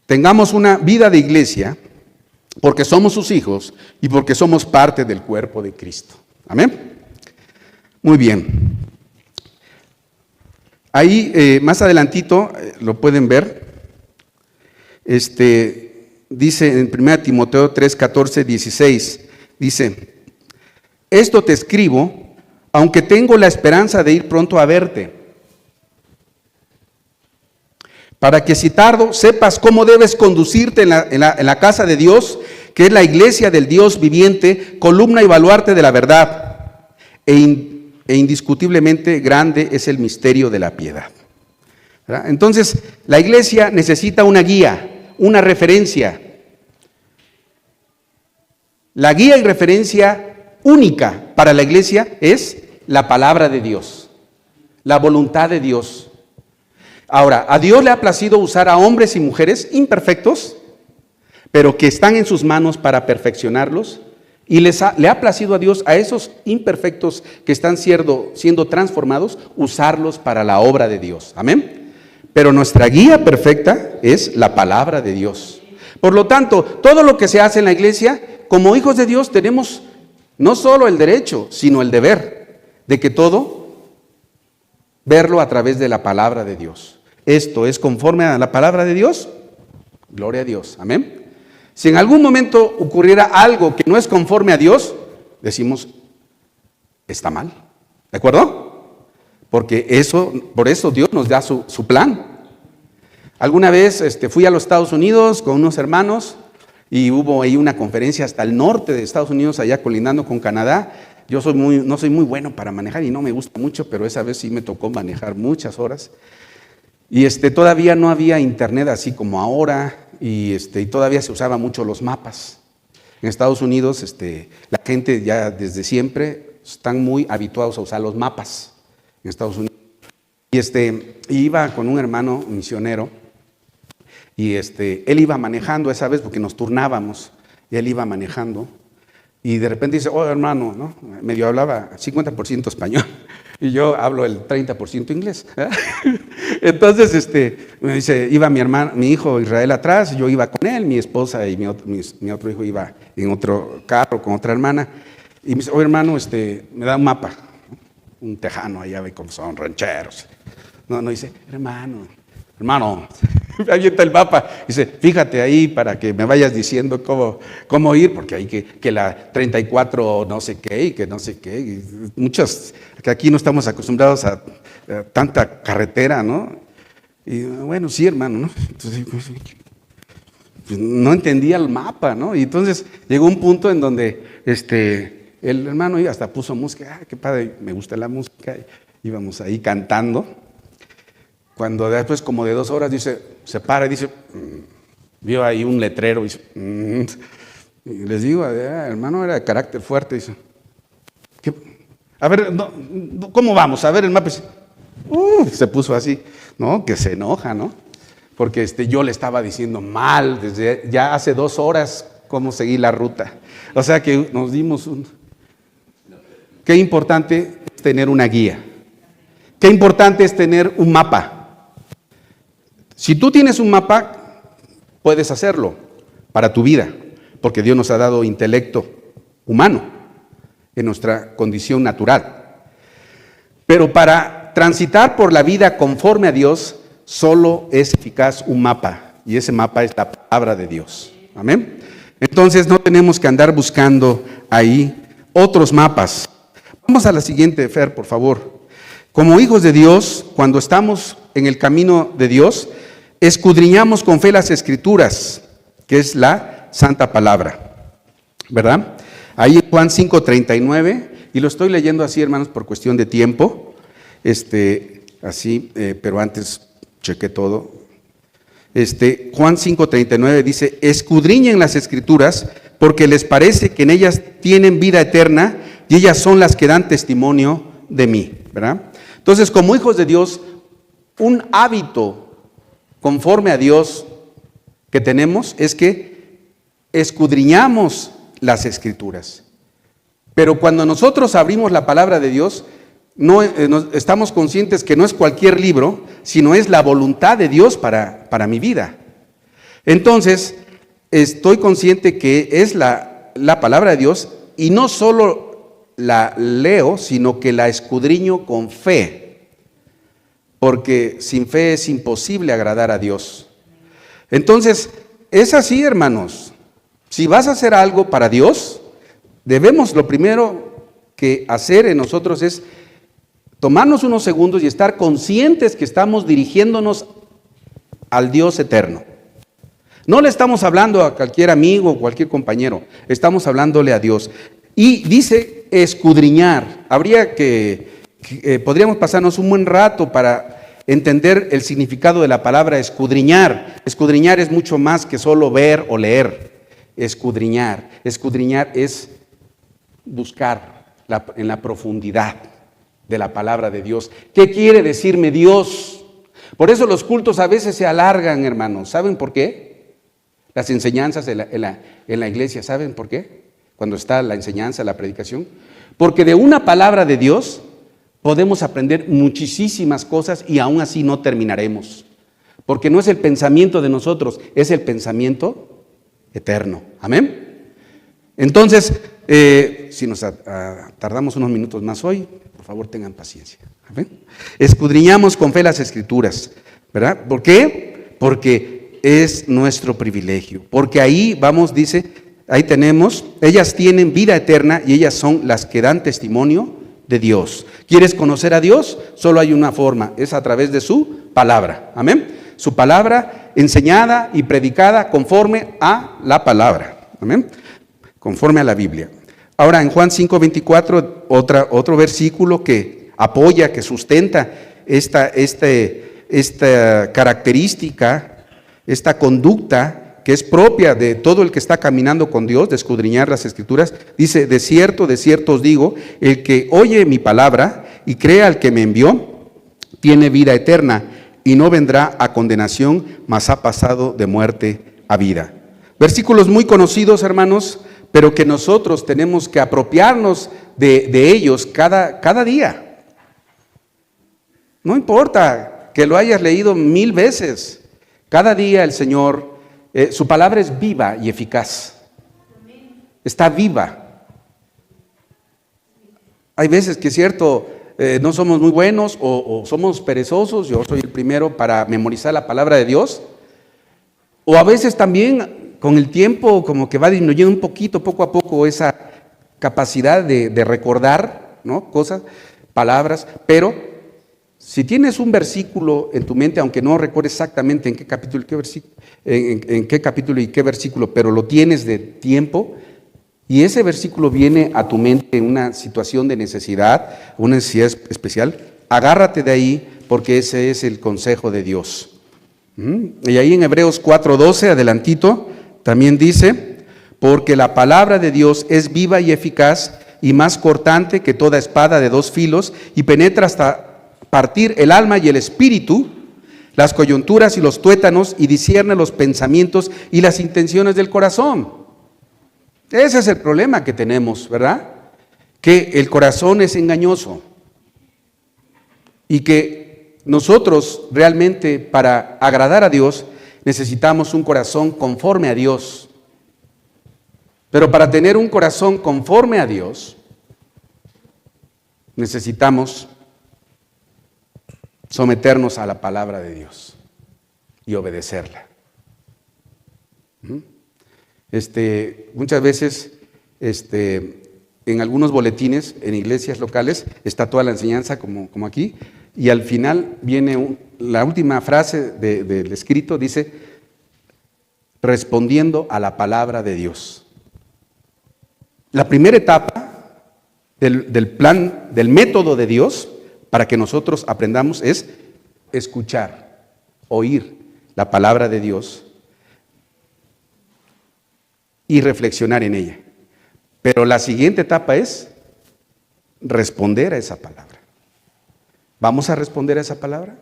Speaker 1: tengamos una vida de iglesia porque somos sus hijos y porque somos parte del cuerpo de Cristo. Amén. Muy bien. Ahí más adelantito lo pueden ver. Dice en 1 Timoteo 3, 14, 16, dice: esto te escribo, aunque tengo la esperanza de ir pronto a verte, para que si tardo sepas cómo debes conducirte en la casa de Dios, que es la iglesia del Dios viviente, columna y baluarte de la verdad, e indiscutiblemente grande es el misterio de la piedad. ¿Verdad? Entonces, la iglesia necesita una guía, una referencia. La guía y referencia única para la iglesia es la palabra de Dios, la voluntad de Dios. Ahora, a Dios le ha placido usar a hombres y mujeres imperfectos, pero que están en sus manos para perfeccionarlos, y le ha placido a Dios a esos imperfectos que están siendo transformados, usarlos para la obra de Dios. Amén. Pero nuestra guía perfecta es la palabra de Dios. Por lo tanto, todo lo que se hace en la iglesia, como hijos de Dios, tenemos no solo el derecho, sino el deber de que todo verlo a través de la palabra de Dios. Esto es conforme a la palabra de Dios. Gloria a Dios. Amén. Si en algún momento ocurriera algo que no es conforme a Dios, decimos, está mal. ¿De acuerdo? Porque por eso Dios nos da su plan. Alguna vez fui a los Estados Unidos con unos hermanos y hubo ahí una conferencia hasta el norte de Estados Unidos, allá colindando con Canadá. Yo no soy muy bueno para manejar y no me gusta mucho, pero esa vez sí me tocó manejar muchas horas. Y todavía no había internet así como ahora, y todavía se usaban mucho los mapas. En Estados Unidos, la gente ya desde siempre están muy habituados a usar los mapas en Estados Unidos. Y iba con un hermano misionero, y él iba manejando esa vez porque nos turnábamos, y él iba manejando, y de repente dice, oh hermano, ¿no? Medio hablaba 50% español, y yo hablo el 30% inglés. Entonces, me dice, iba mi hijo Israel atrás, yo iba con él, mi esposa y mi otro hijo iba en otro carro con otra hermana, y me dice, oh hermano, me da un mapa, un tejano, allá ve cómo son rancheros. No, dice, hermano, me avienta el mapa, dice, fíjate ahí para que me vayas diciendo cómo ir, porque hay que la 34 no sé qué y que no sé qué, y muchas, que aquí no estamos acostumbrados a tanta carretera, ¿no? Y bueno, sí hermano, ¿no? Entonces, pues, no entendía el mapa, ¿no? Y entonces llegó un punto en donde el hermano hasta puso música, qué padre, me gusta la música, íbamos ahí cantando. Cuando después como de 2 horas se para y dice, vio ahí un letrero y dice, y les digo, hermano era de carácter fuerte, dice, a ver, ¿cómo vamos? A ver el mapa, dice, se puso así, ¿no? Que se enoja, ¿no? Porque yo le estaba diciendo mal, desde ya hace 2 horas cómo seguir la ruta. O sea que nos dimos Qué importante es tener una guía. Qué importante es tener un mapa. Si tú tienes un mapa, puedes hacerlo para tu vida, porque Dios nos ha dado intelecto humano en nuestra condición natural. Pero para transitar por la vida conforme a Dios, solo es eficaz un mapa, y ese mapa es la palabra de Dios. Amén. Entonces no tenemos que andar buscando ahí otros mapas. Vamos a la siguiente, Fer, por favor. Como hijos de Dios, cuando estamos en el camino de Dios, escudriñamos con fe las Escrituras, que es la Santa Palabra, ¿verdad? Ahí en Juan 5:39, y lo estoy leyendo así, hermanos, por cuestión de tiempo, pero antes chequé todo. Juan 5:39 dice, escudriñen las Escrituras, porque les parece que en ellas tienen vida eterna, y ellas son las que dan testimonio de mí, ¿verdad? Entonces, como hijos de Dios, un hábito conforme a Dios que tenemos es que escudriñamos las Escrituras. Pero cuando nosotros abrimos la palabra de Dios, estamos conscientes que no es cualquier libro, sino es la voluntad de Dios para mi vida. Entonces, estoy consciente que es la palabra de Dios, y no solo la leo, sino que la escudriño con fe, porque sin fe es imposible agradar a Dios. Entonces, es así, hermanos. Si vas a hacer algo para Dios, debemos, lo primero que hacer en nosotros es tomarnos unos segundos y estar conscientes que estamos dirigiéndonos al Dios eterno. No le estamos hablando a cualquier amigo o cualquier compañero, estamos hablándole a Dios. Y dice escudriñar. Podríamos pasarnos un buen rato para entender el significado de la palabra escudriñar. Escudriñar es mucho más que solo ver o leer. Escudriñar es buscar en la profundidad de la palabra de Dios. ¿Qué quiere decirme Dios? Por eso los cultos a veces se alargan, hermanos. ¿Saben por qué? Las enseñanzas en la iglesia, ¿saben por qué? Cuando está la enseñanza, la predicación. Porque de una palabra de Dios podemos aprender muchísimas cosas y aún así no terminaremos. Porque no es el pensamiento de nosotros, es el pensamiento eterno. Amén. Entonces, si nos tardamos unos minutos más hoy, por favor tengan paciencia. Amén. Escudriñamos con fe las Escrituras, ¿verdad? ¿Por qué? Porque es nuestro privilegio. Porque ahí dice, ahí tenemos, ellas tienen vida eterna y ellas son las que dan testimonio de Dios. ¿Quieres conocer a Dios? Solo hay una forma, es a través de su palabra. Amén. Su palabra enseñada y predicada conforme a la palabra. Amén. Conforme a la Biblia. Ahora en Juan 5:24, otro versículo que apoya, que sustenta esta característica, esta conducta que es propia de todo el que está caminando con Dios, de escudriñar las Escrituras. Dice, de cierto os digo, el que oye mi palabra y crea al que me envió, tiene vida eterna y no vendrá a condenación, mas ha pasado de muerte a vida. Versículos muy conocidos, hermanos, pero que nosotros tenemos que apropiarnos de ellos cada día. No importa que lo hayas leído 1000 veces, cada día el Señor, su palabra es viva y eficaz. Está viva. Hay veces que es cierto, no somos muy buenos o somos perezosos. Yo soy el primero para memorizar la palabra de Dios. O a veces también con el tiempo como que va disminuyendo un poquito, poco a poco, esa capacidad de recordar, ¿no? Cosas, palabras. Pero si tienes un versículo en tu mente, aunque no recuerdes exactamente en qué capítulo y qué versículo, pero lo tienes de tiempo, y ese versículo viene a tu mente en una situación de necesidad, una necesidad especial, agárrate de ahí, porque ese es el consejo de Dios. Y ahí en Hebreos 4:12, adelantito, también dice, porque la palabra de Dios es viva y eficaz y más cortante que toda espada de 2 filos y penetra hasta partir el alma y el espíritu, las coyunturas y los tuétanos, y discierne los pensamientos y las intenciones del corazón. Ese es el problema que tenemos, ¿verdad? Que el corazón es engañoso y que nosotros realmente para agradar a Dios necesitamos un corazón conforme a Dios. Pero para tener un corazón conforme a Dios, necesitamos someternos a la palabra de Dios y obedecerla. Muchas veces, en algunos boletines, en iglesias locales, está toda la enseñanza como aquí, y al final viene la última frase del escrito dice, respondiendo a la palabra de Dios. La primera etapa del plan, del método de Dios, para que nosotros aprendamos es escuchar, oír la palabra de Dios y reflexionar en ella. Pero la siguiente etapa es responder a esa palabra. ¿Vamos a responder a esa palabra?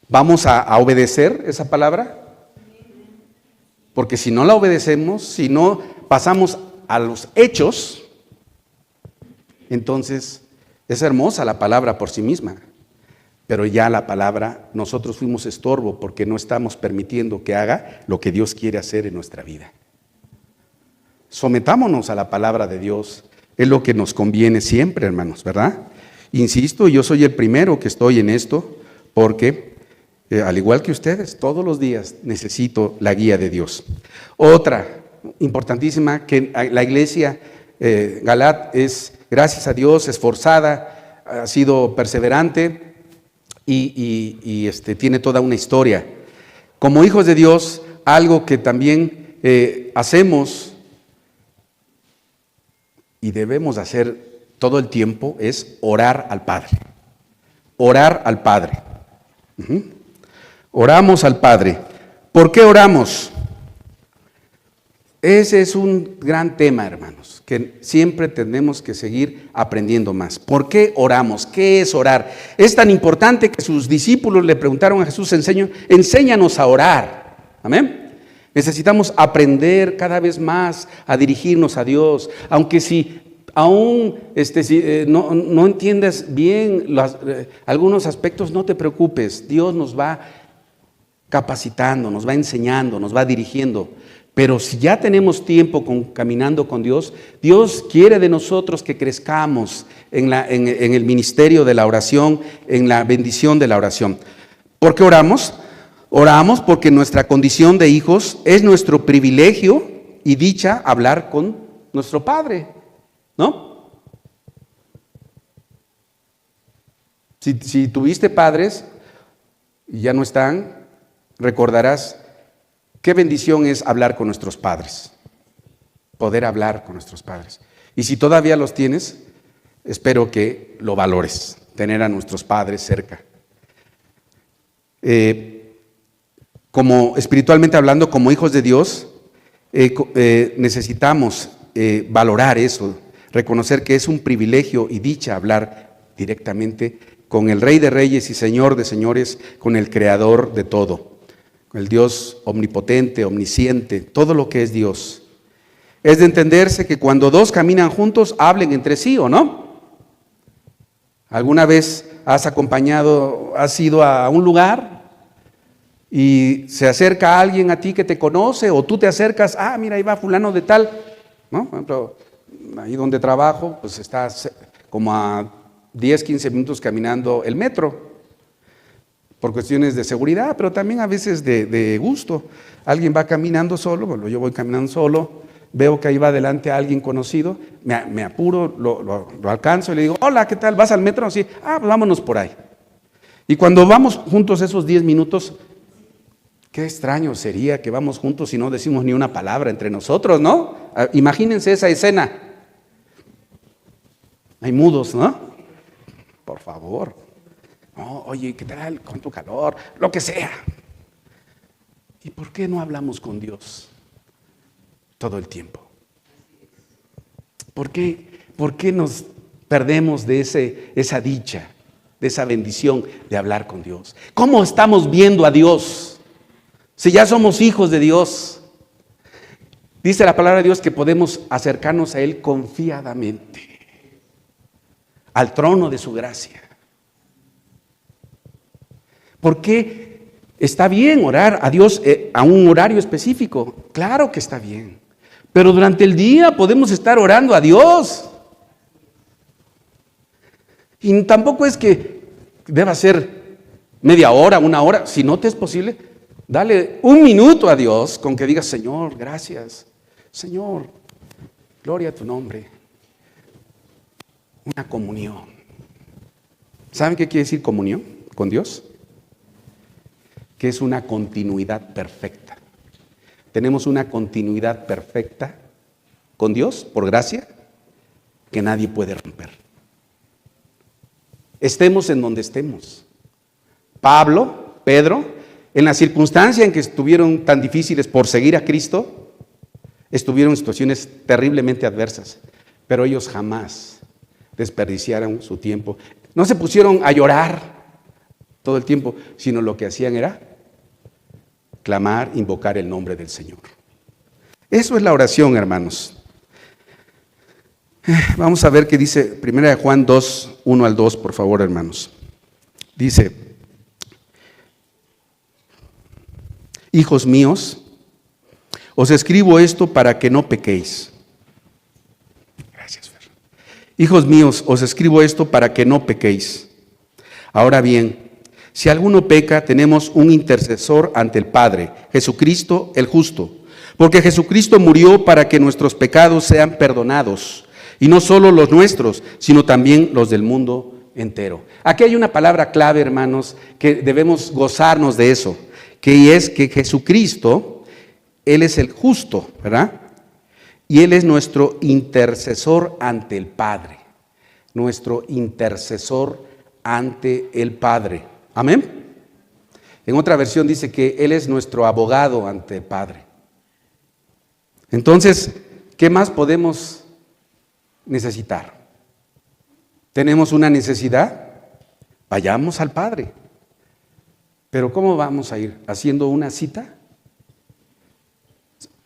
Speaker 1: ¿Vamos a obedecer esa palabra? Porque si no la obedecemos, si no pasamos a los hechos, entonces es hermosa la palabra por sí misma, pero ya la palabra, nosotros fuimos estorbo porque no estamos permitiendo que haga lo que Dios quiere hacer en nuestra vida. Sometámonos a la palabra de Dios, es lo que nos conviene siempre, hermanos, ¿verdad? Insisto, yo soy el primero que estoy en esto, porque al igual que ustedes, todos los días necesito la guía de Dios. Otra importantísima, que la iglesia Galat es, gracias a Dios, esforzada, ha sido perseverante y tiene toda una historia. Como hijos de Dios, algo que también hacemos y debemos hacer todo el tiempo es orar al Padre. Orar al Padre. Oramos al Padre. ¿Por qué oramos? Ese es un gran tema, hermanos, que siempre tenemos que seguir aprendiendo más. ¿Por qué oramos? ¿Qué es orar? Es tan importante que sus discípulos le preguntaron a Jesús, enséñanos a orar. Amén. Necesitamos aprender cada vez más a dirigirnos a Dios, aunque si aún no entiendas bien algunos aspectos, no te preocupes, Dios nos va capacitando, nos va enseñando, nos va dirigiendo. Pero si ya tenemos tiempo caminando con Dios, Dios quiere de nosotros que crezcamos en el ministerio de la oración, en la bendición de la oración. ¿Por qué oramos? Oramos porque nuestra condición de hijos es nuestro privilegio y dicha hablar con nuestro Padre, ¿no? Si tuviste padres y ya no están, recordarás qué bendición es hablar con nuestros padres, poder hablar con nuestros padres. Y si todavía los tienes, espero que lo valores, tener a nuestros padres cerca. Como espiritualmente hablando, como hijos de Dios, necesitamos valorar eso, reconocer que es un privilegio y dicha hablar directamente con el Rey de Reyes y Señor de Señores, con el Creador de todo, con el Dios omnipotente, omnisciente, todo lo que es Dios. Es de entenderse que cuando dos caminan juntos, hablen entre sí, ¿o no? ¿Alguna vez has ido a un lugar y se acerca alguien a ti que te conoce, o tú te acercas, mira, ahí va fulano de tal, ¿no? Por ejemplo, ahí donde trabajo, pues está como a 10, 15 minutos caminando el metro, por cuestiones de seguridad, pero también a veces de gusto. Alguien va caminando solo, bueno, yo voy caminando solo, veo que ahí va adelante alguien conocido, me apuro, lo alcanzo y le digo, hola, ¿qué tal? ¿Vas al metro? Sí, pues vámonos por ahí. Y cuando vamos juntos esos 10 minutos, qué extraño sería que vamos juntos y no decimos ni una palabra entre nosotros, ¿no? Imagínense esa escena. Hay mudos, ¿no? Por favor. No, oye, ¿qué tal? Con tu calor, lo que sea. ¿Y por qué no hablamos con Dios todo el tiempo? ¿Por qué nos perdemos de esa dicha, de esa bendición de hablar con Dios? ¿Cómo estamos viendo a Dios? Si ya somos hijos de Dios, dice la palabra de Dios que podemos acercarnos a Él confiadamente, al trono de su gracia. ¿Por qué está bien orar a Dios a un horario específico? Claro que está bien, pero durante el día podemos estar orando a Dios. Y tampoco es que deba ser media hora, una hora, si no te es posible. Dale un minuto a Dios con que digas, Señor, gracias. Señor, gloria a tu nombre. Una comunión. ¿Saben qué quiere decir comunión con Dios? que es una continuidad perfecta. Tenemos una continuidad perfecta con Dios, por gracia, que nadie puede romper. Estemos en donde estemos. Pedro, en la circunstancia en que estuvieron tan difíciles por seguir a Cristo, estuvieron en situaciones terriblemente adversas, pero ellos jamás desperdiciaron su tiempo. No se pusieron a llorar todo el tiempo, sino lo que hacían era clamar, invocar el nombre del Señor. Eso es la oración, hermanos. Vamos a ver qué dice 1 Juan 2, 1 al 2, por favor, hermanos. Dice: hijos míos, os escribo esto para que no pequéis. Gracias, Fer. Hijos míos, os escribo esto para que no pequéis. Ahora bien, si alguno peca, tenemos un intercesor ante el Padre, Jesucristo el justo. Porque Jesucristo murió para que nuestros pecados sean perdonados. Y no solo los nuestros, sino también los del mundo entero. Aquí hay una palabra clave, hermanos, que debemos gozarnos de eso, que es que Jesucristo, Él es el justo, ¿verdad? Y Él es nuestro intercesor ante el Padre. Nuestro intercesor ante el Padre. Amén. En otra versión dice que Él es nuestro abogado ante el Padre. Entonces, ¿qué más podemos necesitar? ¿Tenemos una necesidad? Vayamos al Padre. Pero ¿cómo vamos a ir? ¿Haciendo una cita?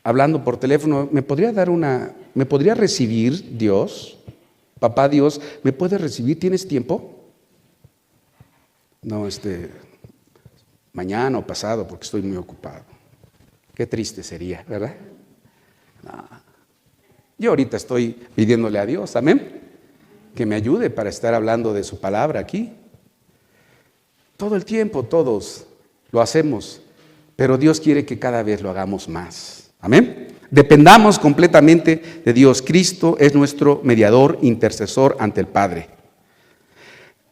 Speaker 1: Hablando por teléfono, ¿me podría recibir Dios? Papá Dios, ¿me puede recibir? ¿Tienes tiempo? No, mañana o pasado, porque estoy muy ocupado. Qué triste sería, ¿verdad? No. Yo ahorita estoy pidiéndole a Dios, amén, que me ayude para estar hablando de su palabra aquí. Todo el tiempo, todos lo hacemos, pero Dios quiere que cada vez lo hagamos más, amén. Dependamos completamente de Dios. Cristo es nuestro mediador, intercesor ante el Padre.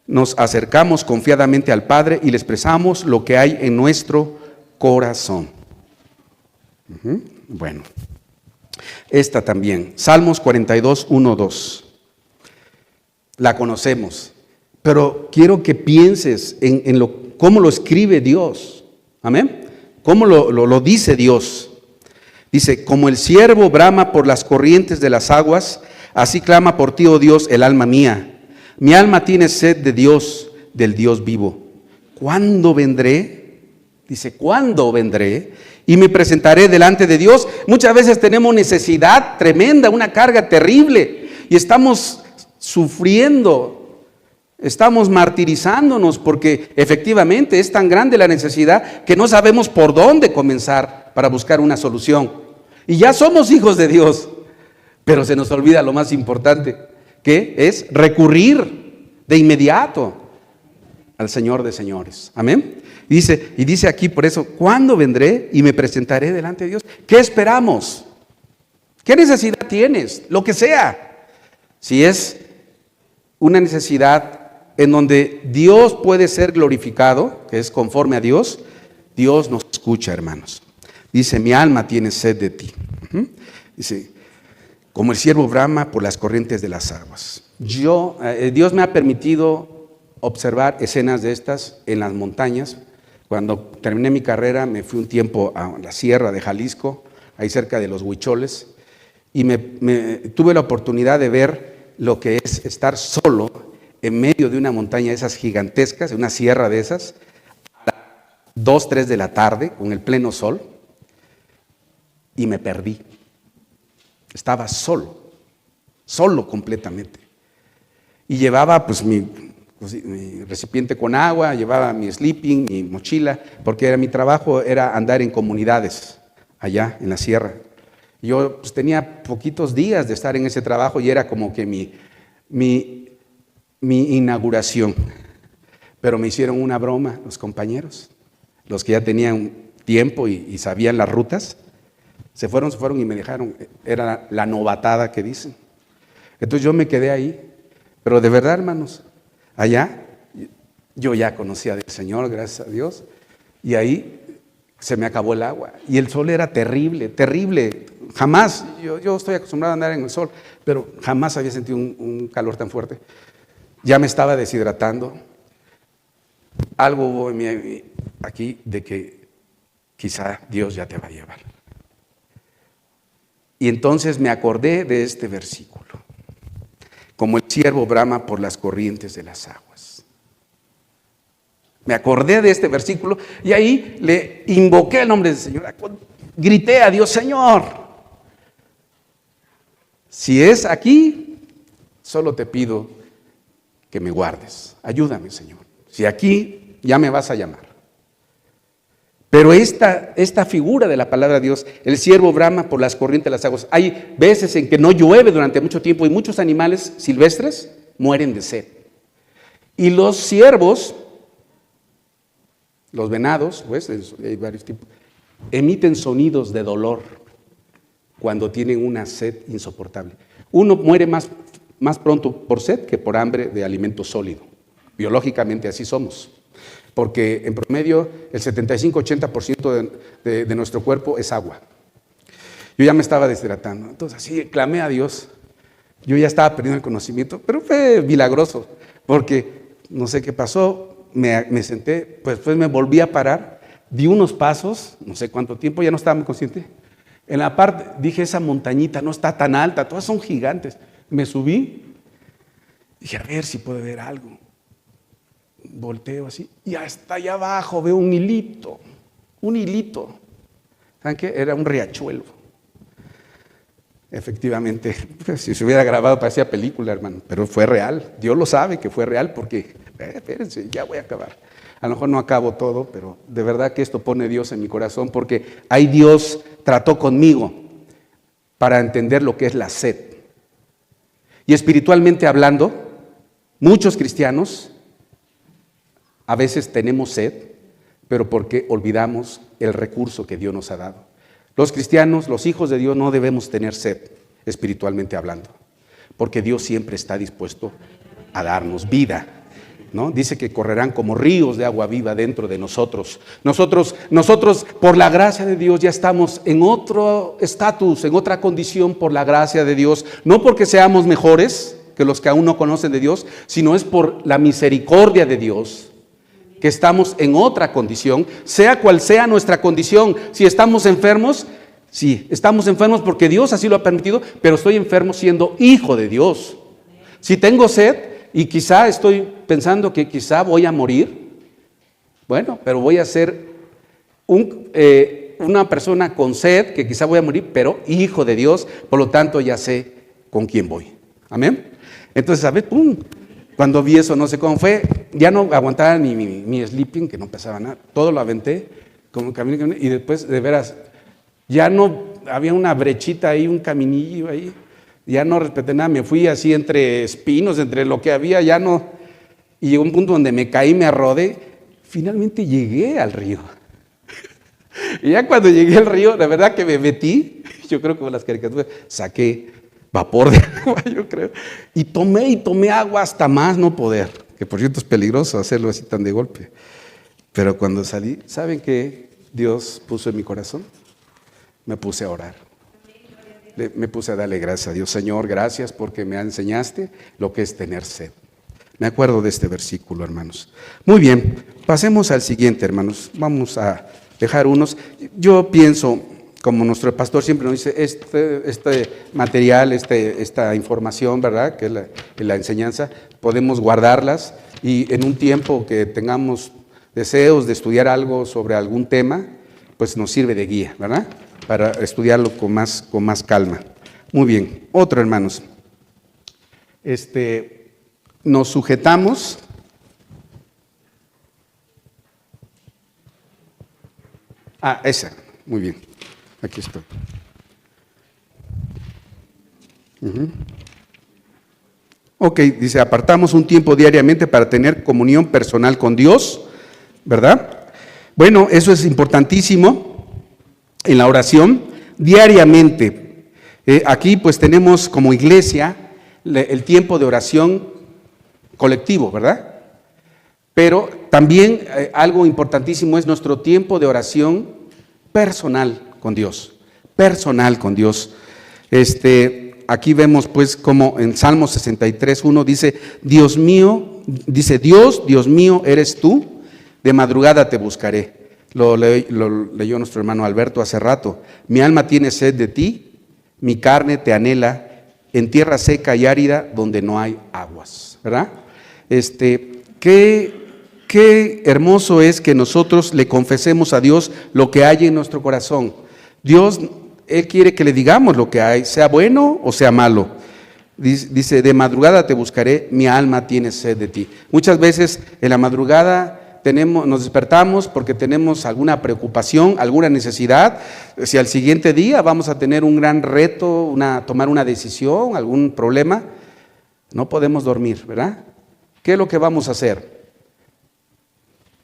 Speaker 1: Nos acercamos confiadamente al Padre y le expresamos lo que hay en nuestro corazón. Bueno, esta también, Salmos 42, 1, 2. La conocemos, pero quiero que pienses en cómo lo escribe Dios. Amén. ¿Cómo lo dice Dios? Dice: como el ciervo brama por las corrientes de las aguas, así clama por ti, oh Dios, el alma mía. Mi alma tiene sed de Dios, del Dios vivo. ¿Cuándo vendré? Dice, ¿cuándo vendré? Y me presentaré delante de Dios. Muchas veces tenemos necesidad tremenda, una carga terrible, y estamos sufriendo, estamos martirizándonos, porque efectivamente es tan grande la necesidad que no sabemos por dónde comenzar para buscar una solución. Y ya somos hijos de Dios, pero se nos olvida lo más importante, que es recurrir de inmediato al Señor de señores. Amén. Y dice aquí por eso: ¿cuándo vendré y me presentaré delante de Dios? ¿Qué esperamos? ¿Qué necesidad tienes? Lo que sea. Si es una necesidad en donde Dios puede ser glorificado, que es conforme a Dios, Dios nos escucha, hermanos. Dice: mi alma tiene sed de ti. Dice: como el ciervo brama por las corrientes de las aguas. Dios me ha permitido observar escenas de estas en las montañas. Cuando terminé mi carrera, me fui un tiempo a la sierra de Jalisco, ahí cerca de los Huicholes, y tuve la oportunidad de ver lo que es estar solo en medio de una montaña de esas gigantescas, de una sierra de esas, a las 2, 3 de la tarde, con el pleno sol, y me perdí. Estaba solo completamente. Y llevaba pues mi recipiente con agua, llevaba mi sleeping, mi mochila, porque mi trabajo era andar en comunidades allá en la sierra. Yo pues tenía poquitos días de estar en ese trabajo y era como que mi inauguración. Pero me hicieron una broma los compañeros, los que ya tenían tiempo y sabían las rutas. Se fueron y me dejaron. Era la novatada que dicen. Entonces yo me quedé ahí. Pero de verdad, hermanos, allá yo ya conocía del Señor, gracias a Dios. Y ahí se me acabó el agua. Y el sol era terrible, terrible. Jamás, yo estoy acostumbrado a andar en el sol, pero jamás había sentido un calor tan fuerte. Ya me estaba deshidratando. Algo hubo en mí aquí de que quizá Dios ya te va a llevar. Y entonces me acordé de este versículo. Como el ciervo brama por las corrientes de las aguas. Me acordé de este versículo y ahí le invoqué el nombre del Señor. Grité a Dios: Señor, si es aquí, solo te pido que me guardes. Ayúdame, Señor. Si aquí, ya me vas a llamar. Pero esta figura de la palabra de Dios, el ciervo brama por las corrientes de las aguas. Hay veces en que no llueve durante mucho tiempo y muchos animales silvestres mueren de sed. Y los ciervos, los venados, pues, hay varios tipos, emiten sonidos de dolor cuando tienen una sed insoportable. Uno muere más pronto por sed que por hambre de alimento sólido. Biológicamente así somos. Porque en promedio el 75-80% de nuestro cuerpo es agua. Yo ya me estaba deshidratando, entonces así clamé a Dios. Yo ya estaba perdiendo el conocimiento, pero fue milagroso, porque no sé qué pasó, me senté, pues me volví a parar, di unos pasos, no sé cuánto tiempo, ya no estaba muy consciente. En la parte, dije, esa montañita no está tan alta, todas son gigantes. Me subí, dije, a ver si puedo ver algo. Volteo así y hasta allá abajo veo un hilito. ¿Saben qué? Era un riachuelo. Efectivamente, si se hubiera grabado parecía película, hermano, pero fue real. Dios lo sabe que fue real porque, espérense, ya voy a acabar. A lo mejor no acabo todo, pero de verdad que esto pone Dios en mi corazón porque ahí Dios trató conmigo para entender lo que es la sed. Y espiritualmente hablando, muchos cristianos a veces tenemos sed, pero porque olvidamos el recurso que Dios nos ha dado. Los cristianos, los hijos de Dios, no debemos tener sed, espiritualmente hablando, porque Dios siempre está dispuesto a darnos vida, ¿no? Dice que correrán como ríos de agua viva dentro de nosotros. Nosotros, por la gracia de Dios, ya estamos en otro estatus, en otra condición por la gracia de Dios, no porque seamos mejores que los que aún no conocen de Dios, sino es por la misericordia de Dios que estamos en otra condición, sea cual sea nuestra condición. Si estamos enfermos, sí, estamos enfermos porque Dios así lo ha permitido, pero estoy enfermo siendo hijo de Dios. Si tengo sed y quizá estoy pensando que quizá voy a morir, bueno, pero voy a ser una persona con sed, que quizá voy a morir, pero hijo de Dios, por lo tanto ya sé con quién voy. Amén. Entonces, a ver, ¡pum! Cuando vi eso, no sé cómo fue, ya no aguantaba ni mi sleeping, que no pesaba nada, todo lo aventé, como caminé, y después, de veras, ya no, había una brechita ahí, un caminillo ahí, ya no respeté nada, me fui así entre espinos, entre lo que había, ya no, y llegó un punto donde me caí, me arrodé, finalmente llegué al río. Y ya cuando llegué al río, la verdad que me metí, yo creo que con las caricaturas, saqué vapor de agua, yo creo. Y tomé agua hasta más no poder, que por cierto es peligroso hacerlo así tan de golpe. Pero cuando salí, ¿saben qué Dios puso en mi corazón? Me puse a orar. Me puse a darle gracias a Dios. Señor, gracias porque me enseñaste lo que es tener sed. Me acuerdo de este versículo, hermanos. Muy bien, pasemos al siguiente, hermanos. Vamos a dejar unos. Yo pienso, como nuestro pastor siempre nos dice, este material, esta información, ¿verdad?, que es la enseñanza, podemos guardarlas y en un tiempo que tengamos deseos de estudiar algo sobre algún tema, pues nos sirve de guía, ¿verdad?, para estudiarlo con más calma. Muy bien, otro, hermanos. Nos sujetamos esa, muy bien. Aquí estoy. Ok, dice, apartamos un tiempo diariamente para tener comunión personal con Dios, ¿verdad? Bueno, eso es importantísimo en la oración, diariamente. Aquí pues tenemos como iglesia el tiempo de oración colectivo, ¿verdad? Pero también algo importantísimo es nuestro tiempo de oración personal con Dios. Personal con Dios. Aquí vemos pues como en Salmo 63:1 dice, Dios, Dios mío eres tú, de madrugada te buscaré. Lo leyó nuestro hermano Alberto hace rato. Mi alma tiene sed de ti, mi carne te anhela, en tierra seca y árida donde no hay aguas, ¿verdad? Qué hermoso es que nosotros le confesemos a Dios lo que hay en nuestro corazón. Dios, Él quiere que le digamos lo que hay, sea bueno o sea malo. Dice, de madrugada te buscaré, mi alma tiene sed de ti. Muchas veces en la madrugada nos despertamos porque tenemos alguna preocupación, alguna necesidad. Si al siguiente día vamos a tener un gran reto, tomar una decisión, algún problema, no podemos dormir, ¿verdad? ¿Qué es lo que vamos a hacer?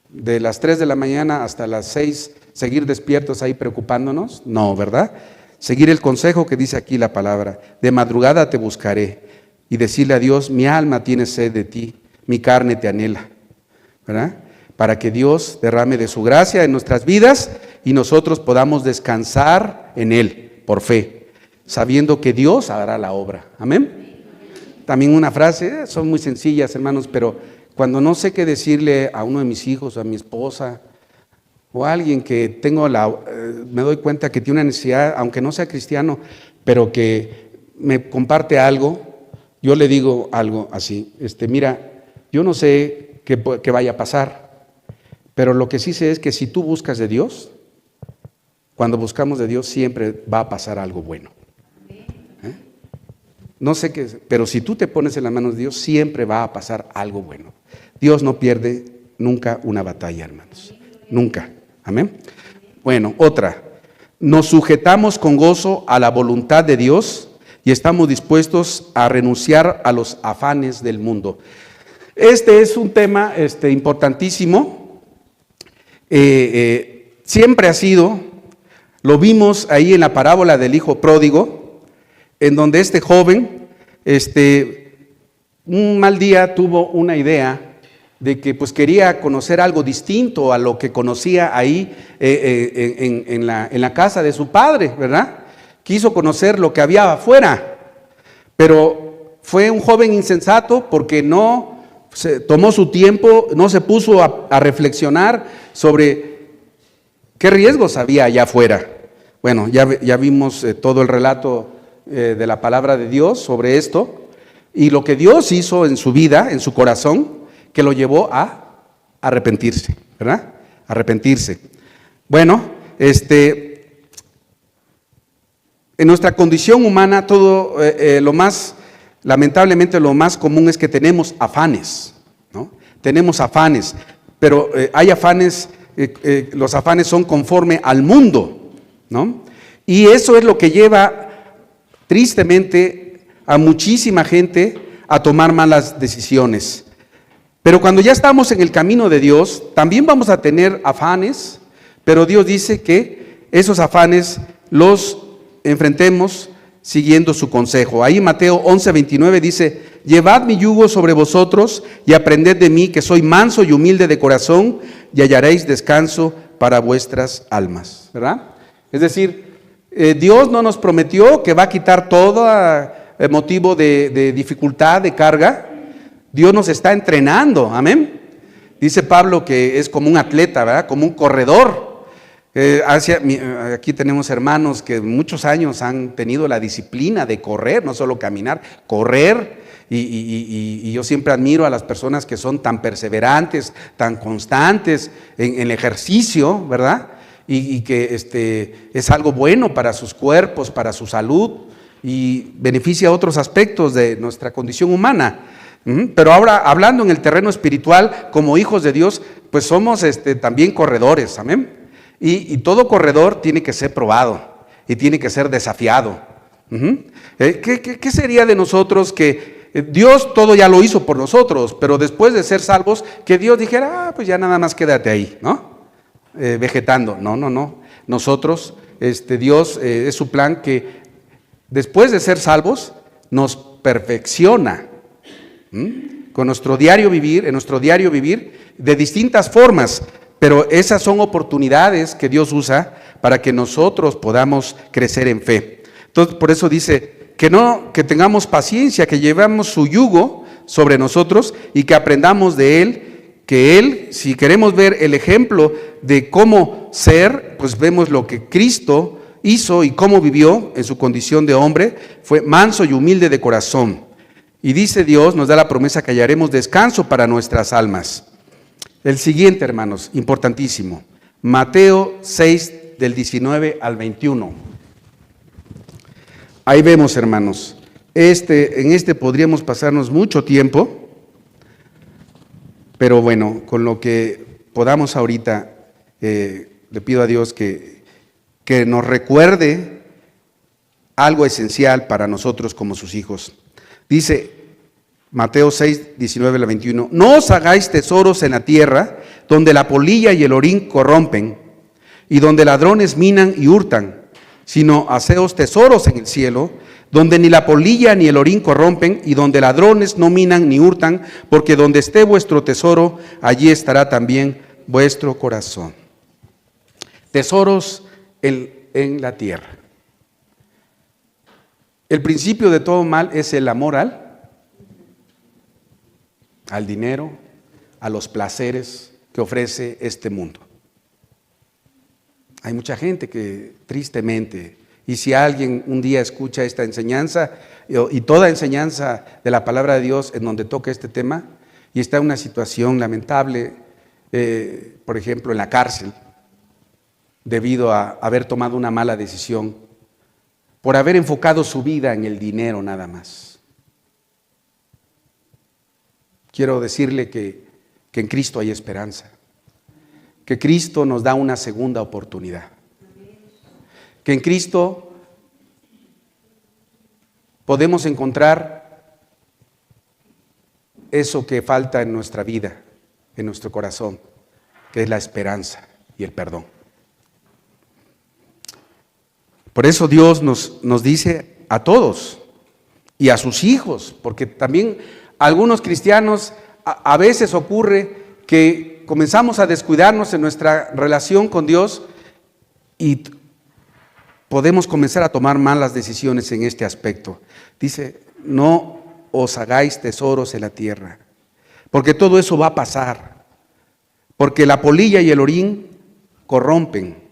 Speaker 1: De las 3 de la mañana hasta las 6, seguir despiertos ahí preocupándonos, no, ¿verdad? Seguir el consejo que dice aquí la palabra, de madrugada te buscaré, y decirle a Dios, mi alma tiene sed de ti, mi carne te anhela, ¿verdad? Para que Dios derrame de su gracia en nuestras vidas y nosotros podamos descansar en Él, por fe, sabiendo que Dios hará la obra, amén. También una frase, son muy sencillas hermanos, pero cuando no sé qué decirle a uno de mis hijos, a mi esposa, o a alguien que me doy cuenta que tiene una necesidad, aunque no sea cristiano, pero que me comparte algo, yo le digo algo así, mira, yo no sé qué vaya a pasar, pero lo que sí sé es que si tú buscas de Dios, cuando buscamos de Dios siempre va a pasar algo bueno. No sé qué, pero si tú te pones en las manos de Dios, siempre va a pasar algo bueno. Dios no pierde nunca una batalla, hermanos. Nunca. Amén. Bueno, otra. Nos sujetamos con gozo a la voluntad de Dios y estamos dispuestos a renunciar a los afanes del mundo. Este es un tema importantísimo. Siempre ha sido, lo vimos ahí en la parábola del hijo pródigo, en donde este joven, un mal día tuvo una idea de que pues quería conocer algo distinto a lo que conocía ahí en la casa de su padre, ¿verdad? Quiso conocer lo que había afuera, pero fue un joven insensato porque no se tomó su tiempo, no se puso a reflexionar sobre qué riesgos había allá afuera. Bueno, ya vimos todo el relato de la palabra de Dios sobre esto y lo que Dios hizo en su vida, en su corazón, que lo llevó a arrepentirse, ¿verdad? Arrepentirse. Bueno, en nuestra condición humana todo lamentablemente lo más común es que tenemos afanes, ¿no? Tenemos afanes, pero hay afanes, los afanes son conforme al mundo, ¿no? Y eso es lo que lleva tristemente a muchísima gente a tomar malas decisiones. Pero cuando ya estamos en el camino de Dios, también vamos a tener afanes, pero Dios dice que esos afanes los enfrentemos siguiendo su consejo. Ahí Mateo 11:29 dice, llevad mi yugo sobre vosotros y aprended de mí, que soy manso y humilde de corazón, y hallaréis descanso para vuestras almas, ¿verdad? Es decir, Dios no nos prometió que va a quitar todo motivo de dificultad, de carga. Dios nos está entrenando, amén. Dice Pablo que es como un atleta, ¿verdad? Como un corredor. Aquí tenemos hermanos que muchos años han tenido la disciplina de correr, no solo caminar, correr. Y yo siempre admiro a las personas que son tan perseverantes, tan constantes en el ejercicio, ¿verdad? Y que es algo bueno para sus cuerpos, para su salud y beneficia otros aspectos de nuestra condición humana. Pero ahora, hablando en el terreno espiritual, como hijos de Dios, pues somos también corredores, amén. Y todo corredor tiene que ser probado y tiene que ser desafiado. ¿Qué sería de nosotros que Dios todo ya lo hizo por nosotros, pero después de ser salvos, que Dios dijera, pues ya nada más quédate ahí, ¿no? Vegetando. No. Nosotros, Dios es su plan que después de ser salvos nos perfecciona. con nuestro diario vivir, en nuestro diario vivir, de distintas formas, pero esas son oportunidades que Dios usa para que nosotros podamos crecer en fe. Entonces, por eso dice que tengamos paciencia, que llevamos su yugo sobre nosotros y que aprendamos de Él, que Él, si queremos ver el ejemplo de cómo ser, pues vemos lo que Cristo hizo y cómo vivió en su condición de hombre, fue manso y humilde de corazón. Y dice Dios, nos da la promesa que hallaremos descanso para nuestras almas. El siguiente, hermanos, importantísimo, Mateo 6, del 19 al 21. Ahí vemos, hermanos, en este podríamos pasarnos mucho tiempo, pero bueno, con lo que podamos ahorita, le pido a Dios que nos recuerde algo esencial para nosotros como sus hijos. Dice Mateo 6, 19 al 21, no os hagáis tesoros en la tierra, donde la polilla y el orín corrompen, y donde ladrones minan y hurtan, sino haceos tesoros en el cielo, donde ni la polilla ni el orín corrompen, y donde ladrones no minan ni hurtan, porque donde esté vuestro tesoro, allí estará también vuestro corazón. Tesoros en la tierra. El principio de todo mal es el amor al dinero, a los placeres que ofrece este mundo. Hay mucha gente que tristemente, y si alguien un día escucha esta enseñanza y toda enseñanza de la palabra de Dios en donde toca este tema y está en una situación lamentable, por ejemplo en la cárcel, debido a haber tomado una mala decisión, por haber enfocado su vida en el dinero nada más. Quiero decirle que en Cristo hay esperanza, que Cristo nos da una segunda oportunidad, que en Cristo podemos encontrar eso que falta en nuestra vida, en nuestro corazón, que es la esperanza y el perdón. Por eso Dios nos dice a todos y a sus hijos, porque también algunos cristianos a veces ocurre que comenzamos a descuidarnos en nuestra relación con Dios y podemos comenzar a tomar malas decisiones en este aspecto. Dice, no os hagáis tesoros en la tierra, porque todo eso va a pasar, porque la polilla y el orín corrompen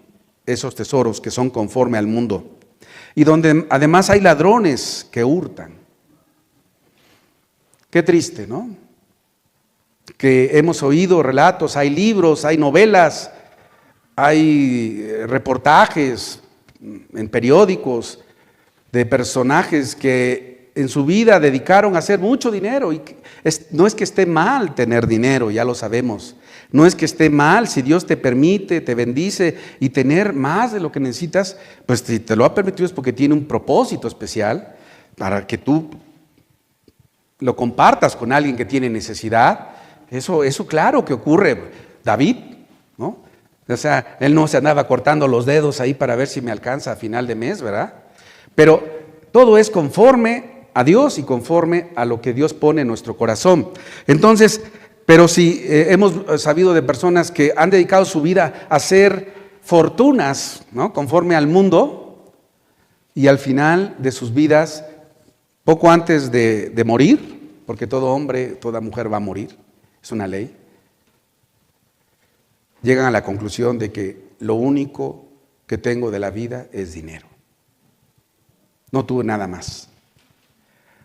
Speaker 1: esos tesoros que son conforme al mundo, y donde además hay ladrones que hurtan. Qué triste, ¿no? Que hemos oído relatos, hay libros, hay novelas, hay reportajes en periódicos de personajes que en su vida dedicaron a hacer mucho dinero. Y no es que esté mal tener dinero, ya lo sabemos. No es que esté mal si Dios te permite, te bendice y tener más de lo que necesitas, pues si te lo ha permitido es porque tiene un propósito especial para que tú lo compartas con alguien que tiene necesidad. Eso claro que ocurre. David, ¿no? O sea, él no se andaba cortando los dedos ahí para ver si me alcanza a final de mes, ¿verdad? Pero todo es conforme a Dios y conforme a lo que Dios pone en nuestro corazón. Entonces, pero si hemos sabido de personas que han dedicado su vida a hacer fortunas, ¿no? Conforme al mundo, y al final de sus vidas, poco antes de morir, porque todo hombre, toda mujer va a morir, es una ley, llegan a la conclusión de que lo único que tengo de la vida es dinero. No tuve nada más.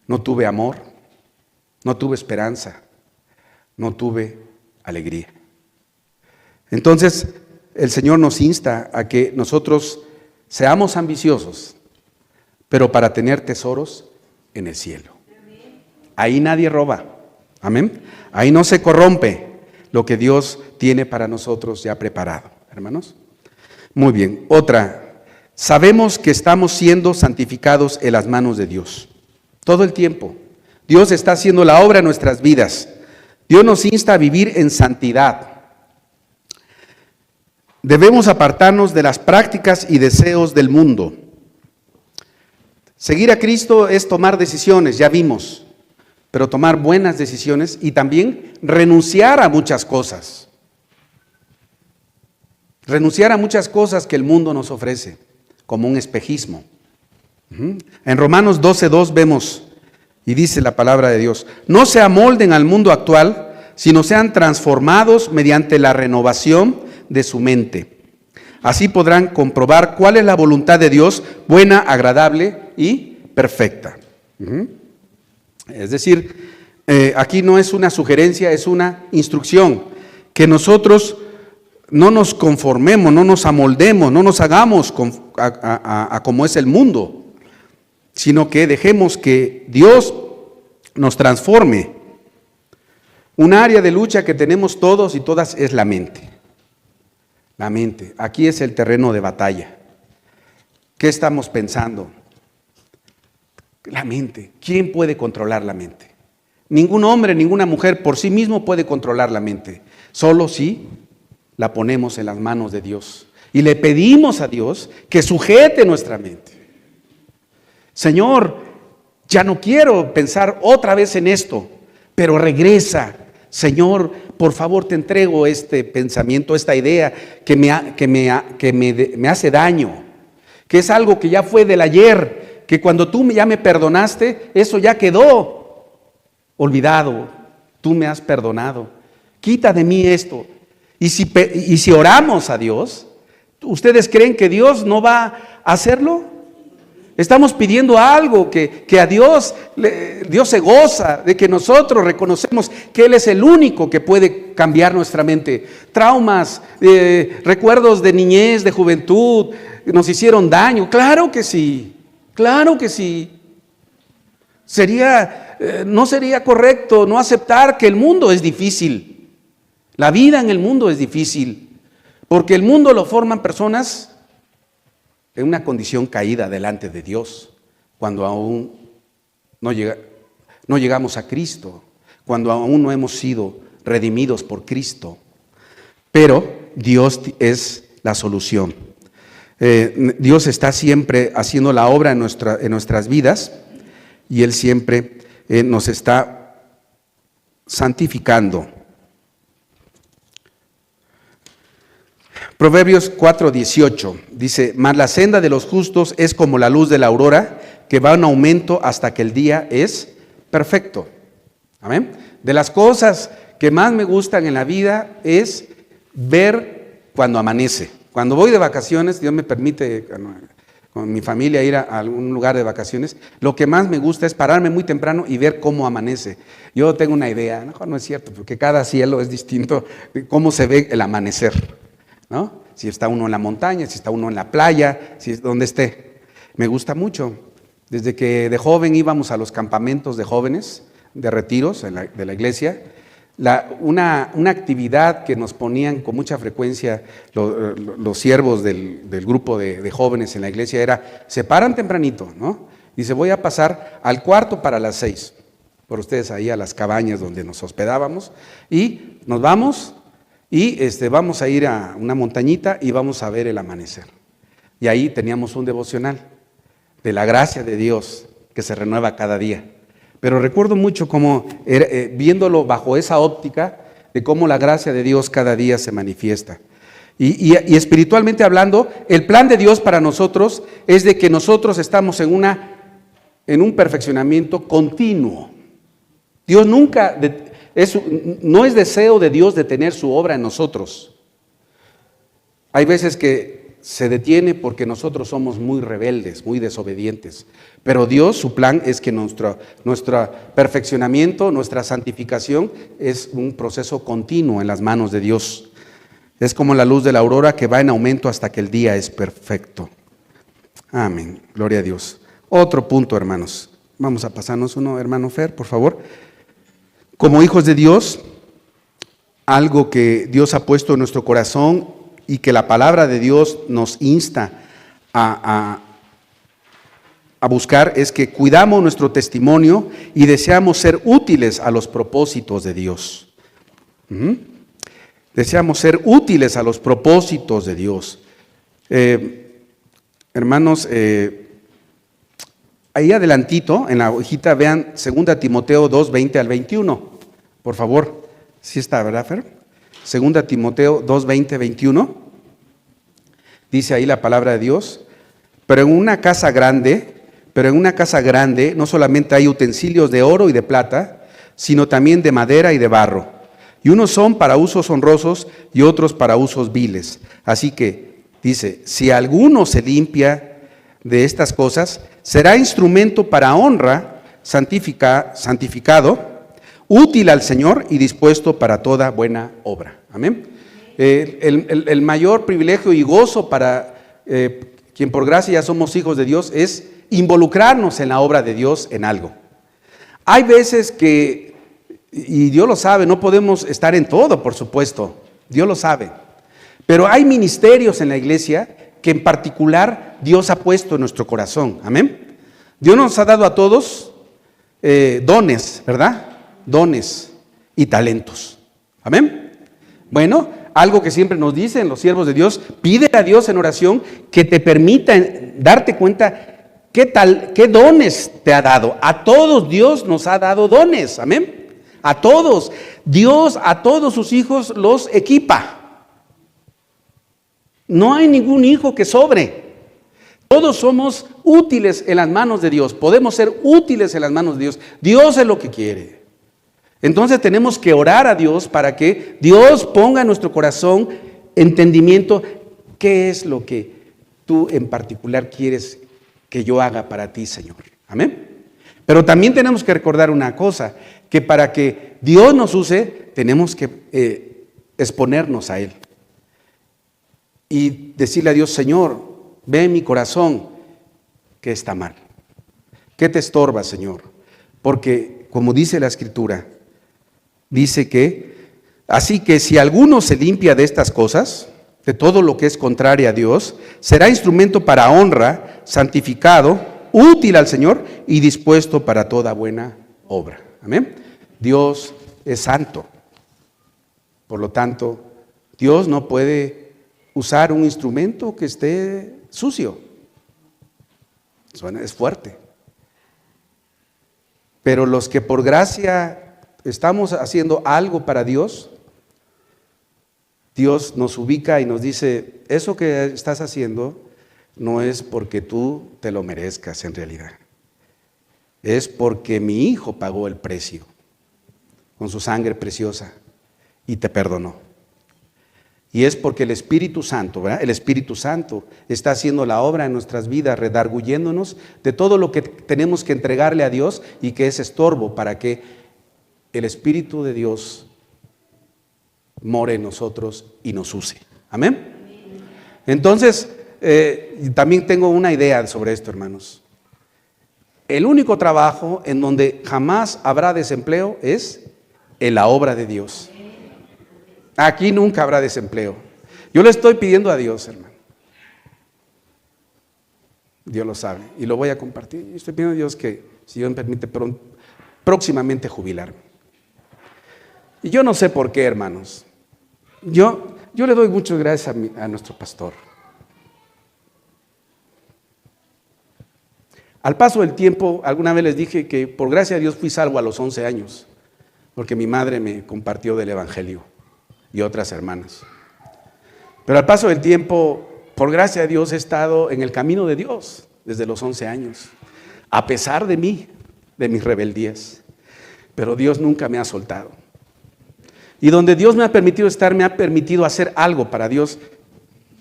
Speaker 1: No tuve amor, no tuve esperanza, no tuve alegría. Entonces, el Señor nos insta a que nosotros seamos ambiciosos, pero para tener tesoros en el cielo. Ahí nadie roba. Amén. Ahí no se corrompe lo que Dios tiene para nosotros ya preparado, hermanos. Muy bien. Otra, sabemos que estamos siendo santificados en las manos de Dios. Todo el tiempo. Dios está haciendo la obra en nuestras vidas. Dios nos insta a vivir en santidad. Debemos apartarnos de las prácticas y deseos del mundo. Seguir a Cristo es tomar decisiones, ya vimos. pero tomar buenas decisiones y también renunciar a muchas cosas. Renunciar a muchas cosas que el mundo nos ofrece, como un espejismo. En Romanos 12:2 vemos, y dice la palabra de Dios, no se amolden al mundo actual, sino sean transformados mediante la renovación de su mente. Así podrán comprobar cuál es la voluntad de Dios, buena, agradable y perfecta. Es decir, aquí no es una sugerencia, es una instrucción, que nosotros no nos conformemos, no nos amoldemos, no nos hagamos a como es el mundo, sino que dejemos que Dios nos transforme. Un área de lucha que tenemos todos y todas es la mente. La mente, aquí es el terreno de batalla. ¿Qué estamos pensando? La mente. ¿Quién puede controlar la mente? Ningún hombre, ninguna mujer por sí mismo puede controlar la mente. Solo si la ponemos en las manos de Dios. Y le pedimos a Dios que sujete nuestra mente. Señor, ya no quiero pensar otra vez en esto, pero regresa. Señor, por favor te entrego este pensamiento, esta idea que me hace daño, que es algo que ya fue del ayer, que cuando tú ya me perdonaste, eso ya quedó olvidado, tú me has perdonado, quita de mí esto. Y si oramos a Dios, ¿ustedes creen que Dios no va a hacerlo? Estamos pidiendo algo que a Dios se goza de que nosotros reconocemos que Él es el único que puede cambiar nuestra mente. Traumas, recuerdos de niñez, de juventud, nos hicieron daño. Claro que sí, claro que sí. No sería correcto no aceptar que el mundo es difícil. La vida en el mundo es difícil, porque el mundo lo forman personas en una condición caída delante de Dios, cuando aún no llegamos a Cristo, cuando aún no hemos sido redimidos por Cristo. Pero Dios es la solución. Dios está siempre haciendo la obra en nuestras vidas y Él siempre nos está santificando. Proverbios 4:18 dice, mas la senda de los justos es como la luz de la aurora, que va en aumento hasta que el día es perfecto. Amén. De las cosas que más me gustan en la vida es ver cuando amanece. Cuando voy de vacaciones, Dios me permite con mi familia ir a algún lugar de vacaciones, lo que más me gusta es pararme muy temprano y ver cómo amanece. Yo tengo una idea, no es cierto, porque cada cielo es distinto, cómo se ve el amanecer, ¿no? Si está uno en la montaña, si está uno en la playa, si es donde esté. Me gusta mucho. Desde que de joven íbamos a los campamentos de jóvenes, de retiros de la iglesia, una actividad que nos ponían con mucha frecuencia los siervos del grupo de jóvenes en la iglesia era, se paran tempranito, ¿no? Dice, voy a pasar al cuarto para las 6, por ustedes ahí a las cabañas donde nos hospedábamos, y nos vamos y vamos a ir a una montañita y vamos a ver el amanecer. Y ahí teníamos un devocional de la gracia de Dios que se renueva cada día. Pero recuerdo mucho cómo, viéndolo bajo esa óptica, de cómo la gracia de Dios cada día se manifiesta. Y espiritualmente hablando, el plan de Dios para nosotros es de que nosotros estamos en un perfeccionamiento continuo. Dios nunca, no es deseo de Dios detener su obra en nosotros. Hay veces que se detiene porque nosotros somos muy rebeldes, muy desobedientes. Pero Dios, su plan es que nuestro perfeccionamiento, nuestra santificación es un proceso continuo en las manos de Dios. Es como la luz de la aurora que va en aumento hasta que el día es perfecto. Amén. Gloria a Dios. Otro punto, hermanos. Vamos a pasarnos uno, hermano Fer, por favor. Como hijos de Dios, algo que Dios ha puesto en nuestro corazón y que la palabra de Dios nos insta a buscar es que cuidamos nuestro testimonio y deseamos ser útiles a los propósitos de Dios. Deseamos ser útiles a los propósitos de Dios. Hermanos, Ahí adelantito, en la hojita, vean 2 Timoteo 2, 20 al 21. Por favor. ¿Sí está, verdad, Fer? 2 Timoteo 2, 20, 21. Dice ahí la palabra de Dios. Pero en una casa grande no solamente hay utensilios de oro y de plata, sino también de madera y de barro. Y unos son para usos honrosos y otros para usos viles. Así que, dice, si alguno se limpia de estas cosas, será instrumento para honra, santificado, útil al Señor y dispuesto para toda buena obra. Amén. El mayor privilegio y gozo para quien por gracia ya somos hijos de Dios es involucrarnos en la obra de Dios en algo. Hay veces que, y Dios lo sabe, no podemos estar en todo, por supuesto, Dios lo sabe, pero hay ministerios en la iglesia que en particular Dios ha puesto en nuestro corazón. Amén. Dios nos ha dado a todos dones, ¿verdad? Dones y talentos. Amén. Bueno, algo que siempre nos dicen los siervos de Dios, pide a Dios en oración que te permita darte cuenta qué dones te ha dado. A todos Dios nos ha dado dones. Amén. A todos. Dios a todos sus hijos los equipa. No hay ningún hijo que sobre. Todos somos útiles en las manos de Dios. Podemos ser útiles en las manos de Dios. Dios es lo que quiere. Entonces tenemos que orar a Dios para que Dios ponga en nuestro corazón entendimiento. ¿Qué es lo que tú en particular quieres que yo haga para ti, Señor? Amén. Pero también tenemos que recordar una cosa, que para que Dios nos use, tenemos que exponernos a Él. Y decirle a Dios, Señor, ve en mi corazón que está mal. ¿Qué te estorba, Señor? Porque, como dice la Escritura, dice que, así que si alguno se limpia de estas cosas, de todo lo que es contrario a Dios, será instrumento para honra, santificado, útil al Señor y dispuesto para toda buena obra. Amén. Dios es santo. Por lo tanto, Dios no puede usar un instrumento que esté sucio. Es fuerte. Pero los que por gracia estamos haciendo algo para Dios, Dios nos ubica y nos dice, eso que estás haciendo no es porque tú te lo merezcas en realidad. Es porque mi hijo pagó el precio con su sangre preciosa y te perdonó. Y es porque el Espíritu Santo, ¿verdad? El Espíritu Santo está haciendo la obra en nuestras vidas, redarguyéndonos de todo lo que tenemos que entregarle a Dios y que es estorbo para que el Espíritu de Dios more en nosotros y nos use. Amén. Entonces, también tengo una idea sobre esto, hermanos. El único trabajo en donde jamás habrá desempleo es en la obra de Dios. Aquí nunca habrá desempleo. Yo le estoy pidiendo a Dios, hermano. Dios lo sabe y lo voy a compartir. Estoy pidiendo a Dios que, si Dios me permite, próximamente jubilarme. Y yo no sé por qué, hermanos. Yo le doy muchas gracias a nuestro pastor. Al paso del tiempo, alguna vez les dije que por gracia de Dios fui salvo a los 11 años, porque mi madre me compartió del Evangelio y otras hermanas. Pero al paso del tiempo, por gracia de Dios, he estado en el camino de Dios desde los 11 años, a pesar de mí, de mis rebeldías. Pero Dios nunca me ha soltado. Y donde Dios me ha permitido estar, me ha permitido hacer algo para Dios,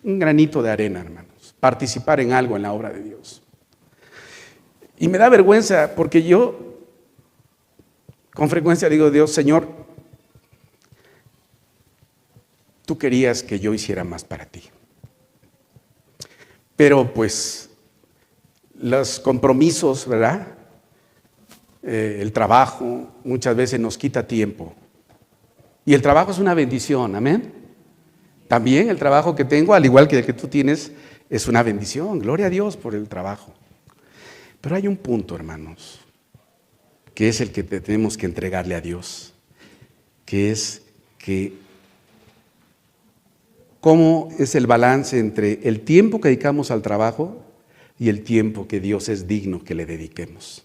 Speaker 1: un granito de arena, hermanos, participar en algo en la obra de Dios. Y me da vergüenza porque yo con frecuencia digo, Dios, Señor, tú querías que yo hiciera más para ti. Pero pues los compromisos, ¿verdad? El trabajo muchas veces nos quita tiempo. Y el trabajo es una bendición, amén. También el trabajo que tengo, al igual que el que tú tienes, es una bendición. Gloria a Dios por el trabajo. Pero hay un punto, hermanos, que es el que tenemos que entregarle a Dios, que es que cómo es el balance entre el tiempo que dedicamos al trabajo y el tiempo que Dios es digno que le dediquemos.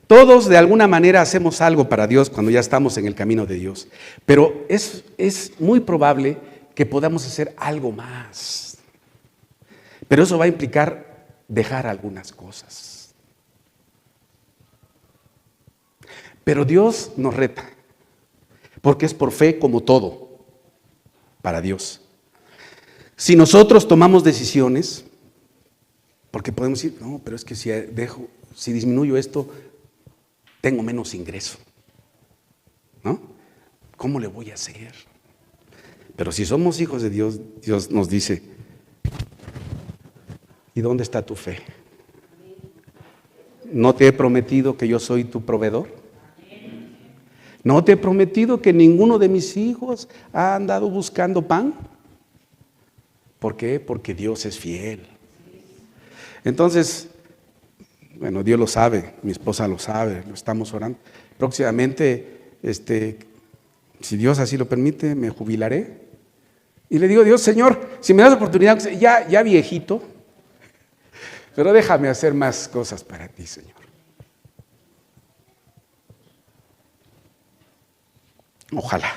Speaker 1: Todos de alguna manera hacemos algo para Dios cuando ya estamos en el camino de Dios, pero es muy probable que podamos hacer algo más. Pero eso va a implicar dejar algunas cosas. Pero Dios nos reta, porque es por fe como todo para Dios. Si nosotros tomamos decisiones, porque podemos decir, no, pero es que si disminuyo esto, tengo menos ingreso, ¿no? ¿Cómo le voy a hacer? Pero si somos hijos de Dios, Dios nos dice, ¿y dónde está tu fe? ¿No te he prometido que yo soy tu proveedor? ¿No te he prometido que ninguno de mis hijos ha andado buscando pan? ¿Por qué? Porque Dios es fiel. Entonces, bueno, Dios lo sabe, mi esposa lo sabe, lo estamos orando. Próximamente, si Dios así lo permite, me jubilaré. Y le digo, Dios, Señor, si me das oportunidad, ya viejito, pero déjame hacer más cosas para ti, Señor. Ojalá.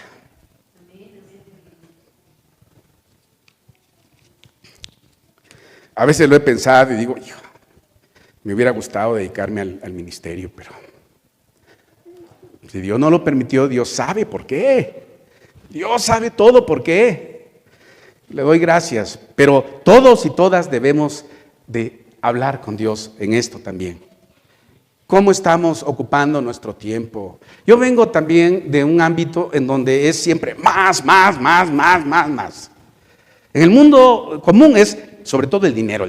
Speaker 1: A veces lo he pensado y digo, hijo, me hubiera gustado dedicarme al ministerio, pero si Dios no lo permitió, Dios sabe por qué. Dios sabe todo por qué. Le doy gracias, pero todos y todas debemos de hablar con Dios en esto también. ¿Cómo estamos ocupando nuestro tiempo? Yo vengo también de un ámbito en donde es siempre más. En el mundo común es sobre todo el dinero.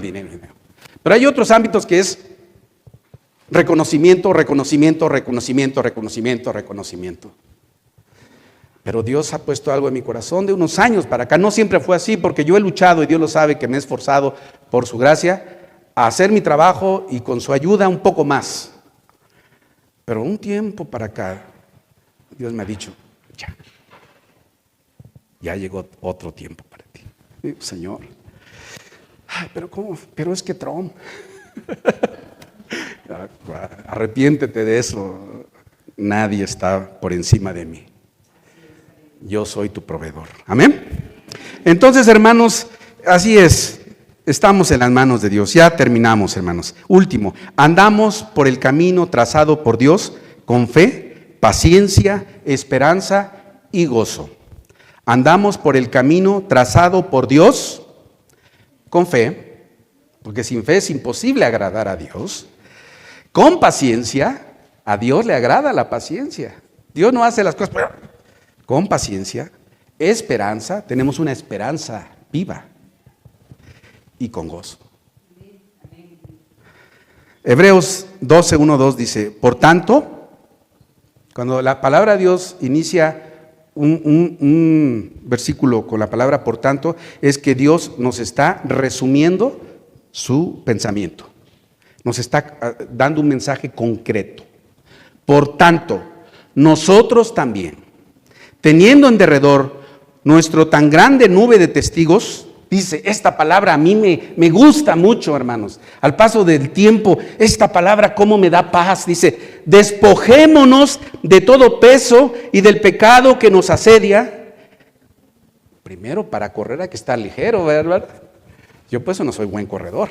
Speaker 1: Pero hay otros ámbitos que es reconocimiento. Pero Dios ha puesto algo en mi corazón de unos años para acá. No siempre fue así, porque yo he luchado y Dios lo sabe que me he esforzado por su gracia a hacer mi trabajo y con su ayuda un poco más. Pero un tiempo para acá, Dios me ha dicho, ya llegó otro tiempo para ti. Digo, Señor, pero ¿cómo? Pero es que Trump, arrepiéntete de eso, nadie está por encima de mí. Yo soy tu proveedor. Amén. Entonces, hermanos, así es. Estamos en las manos de Dios. Ya terminamos, hermanos. Último, andamos por el camino trazado por Dios con fe, paciencia, esperanza y gozo. Andamos por el camino trazado por Dios con fe, porque sin fe es imposible agradar a Dios. Con paciencia, a Dios le agrada la paciencia. Dios no hace las cosas con paciencia, esperanza, tenemos una esperanza viva. Y con gozo. Hebreos 12, 1, 2 dice, por tanto, cuando la palabra de Dios inicia un versículo con la palabra por tanto, es que Dios nos está resumiendo su pensamiento. Nos está dando un mensaje concreto. Por tanto, nosotros también, teniendo en derredor nuestro tan grande nube de testigos. Dice, esta palabra a mí me gusta mucho, hermanos. Al paso del tiempo, esta palabra cómo me da paz. Dice, despojémonos de todo peso y del pecado que nos asedia. Primero, para correr hay que estar ligero, ¿verdad? Yo por eso no soy buen corredor,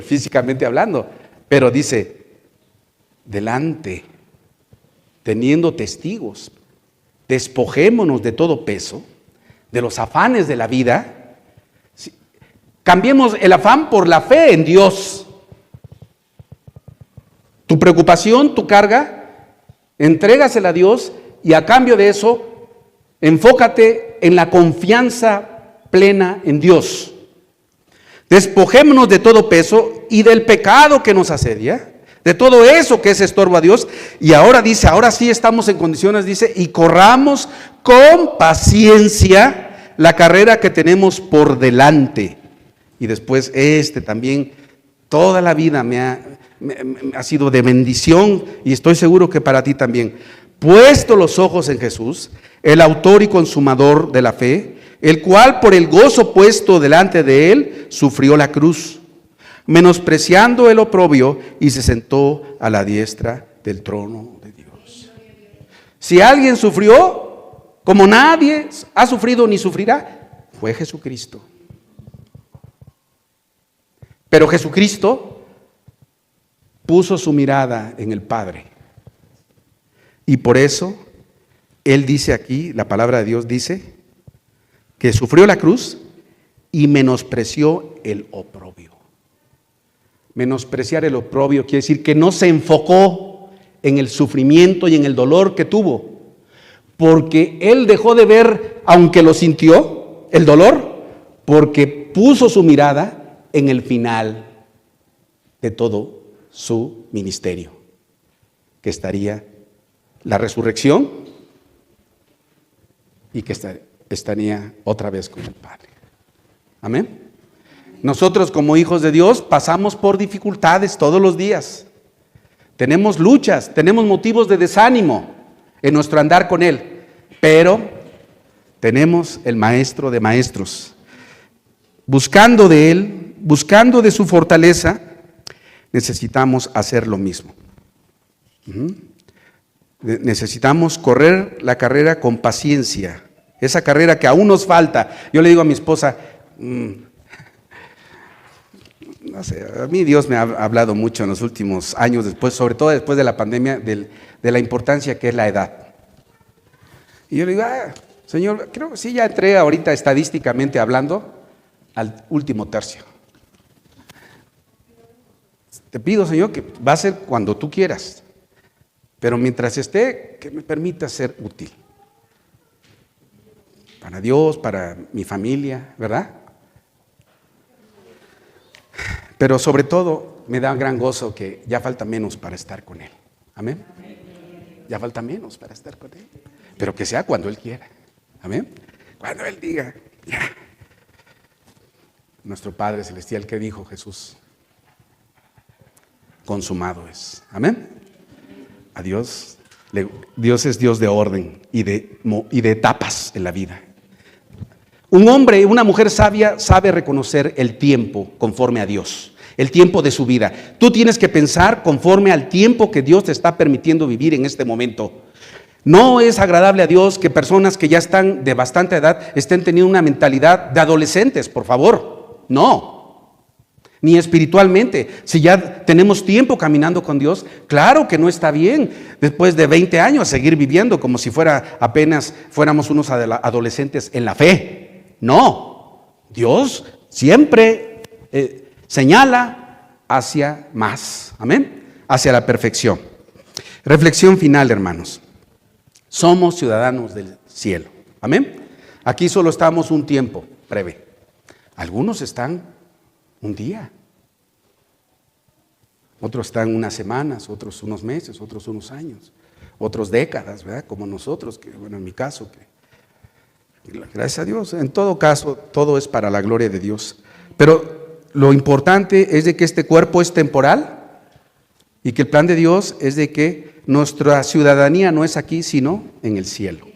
Speaker 1: físicamente hablando. Pero dice, delante, teniendo testigos, despojémonos de todo peso, de los afanes de la vida. Cambiemos el afán por la fe en Dios. Tu preocupación, tu carga, entrégasela a Dios y a cambio de eso, enfócate en la confianza plena en Dios. Despojémonos de todo peso y del pecado que nos asedia, de todo eso que es estorbo a Dios. Y ahora dice, ahora sí estamos en condiciones, dice, y corramos con paciencia la carrera que tenemos por delante. Y después también, toda la vida me ha sido de bendición y estoy seguro que para ti también. Puesto los ojos en Jesús, el autor y consumador de la fe, el cual por el gozo puesto delante de él sufrió la cruz, menospreciando el oprobio, y se sentó a la diestra del trono de Dios. Si alguien sufrió, como nadie ha sufrido ni sufrirá, fue Jesucristo. Pero Jesucristo puso su mirada en el Padre. Y por eso, Él dice aquí, la palabra de Dios dice, que sufrió la cruz y menospreció el oprobio. Menospreciar el oprobio quiere decir que no se enfocó en el sufrimiento y en el dolor que tuvo, porque Él dejó de ver, aunque lo sintió, el dolor, porque puso su mirada en el final de todo su ministerio, que estaría la resurrección y que estaría otra vez con el Padre. Amén. Nosotros como hijos de Dios pasamos por dificultades todos los días. Tenemos luchas, tenemos motivos de desánimo en nuestro andar con Él, pero tenemos el Maestro de Maestros. Buscando de Él, buscando de su fortaleza, necesitamos hacer lo mismo. Necesitamos correr la carrera con paciencia, esa carrera que aún nos falta. Yo le digo a mi esposa, no sé, a mí Dios me ha hablado mucho en los últimos años, sobre todo después de la pandemia, de la importancia que es la edad. Y yo le digo, Señor, creo que sí, ya entré ahorita estadísticamente hablando al último tercio. Te pido, Señor, que va a ser cuando tú quieras, pero mientras esté, que me permita ser útil para Dios, para mi familia, ¿verdad? Pero sobre todo me da gran gozo que ya falta menos para estar con Él. Amén. Ya falta menos para estar con Él, pero que sea cuando Él quiera. Amén. Cuando Él diga, ya. Nuestro Padre Celestial, ¿qué dijo Jesús? Consumado es. Amén. A Dios, Dios es Dios de orden y de etapas en la vida. Un hombre y una mujer sabia sabe reconocer el tiempo conforme a Dios, el tiempo de su vida. Tú tienes que pensar conforme al tiempo que Dios te está permitiendo vivir en este momento. No es agradable a Dios que personas que ya están de bastante edad estén teniendo una mentalidad de adolescentes, por favor. No, ni espiritualmente. Si ya tenemos tiempo caminando con Dios, claro que no está bien después de 20 años seguir viviendo como si apenas fuéramos unos adolescentes en la fe. No, Dios siempre señala hacia más, amén, hacia la perfección. Reflexión final, hermanos. Somos ciudadanos del cielo, amén. Aquí solo estamos un tiempo breve. Algunos están un día, otros están unas semanas, otros unos meses, otros unos años, otros décadas, ¿verdad? Como nosotros, que bueno, en mi caso, que gracias a Dios, en todo caso, todo es para la gloria de Dios. Pero lo importante es de que este cuerpo es temporal y que el plan de Dios es de que nuestra ciudadanía no es aquí, sino en el cielo.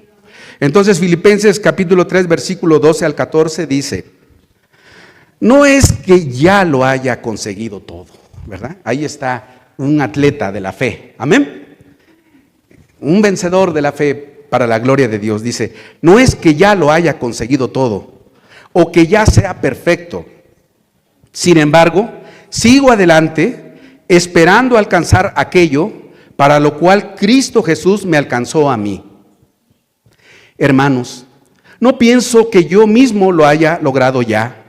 Speaker 1: Entonces, Filipenses capítulo 3, versículo 12 al 14 dice: no es que ya lo haya conseguido todo, ¿verdad? Ahí está un atleta de la fe, amén. Un vencedor de la fe para la gloria de Dios. Dice, no es que ya lo haya conseguido todo o que ya sea perfecto. Sin embargo, sigo adelante esperando alcanzar aquello para lo cual Cristo Jesús me alcanzó a mí. Hermanos, no pienso que yo mismo lo haya logrado ya.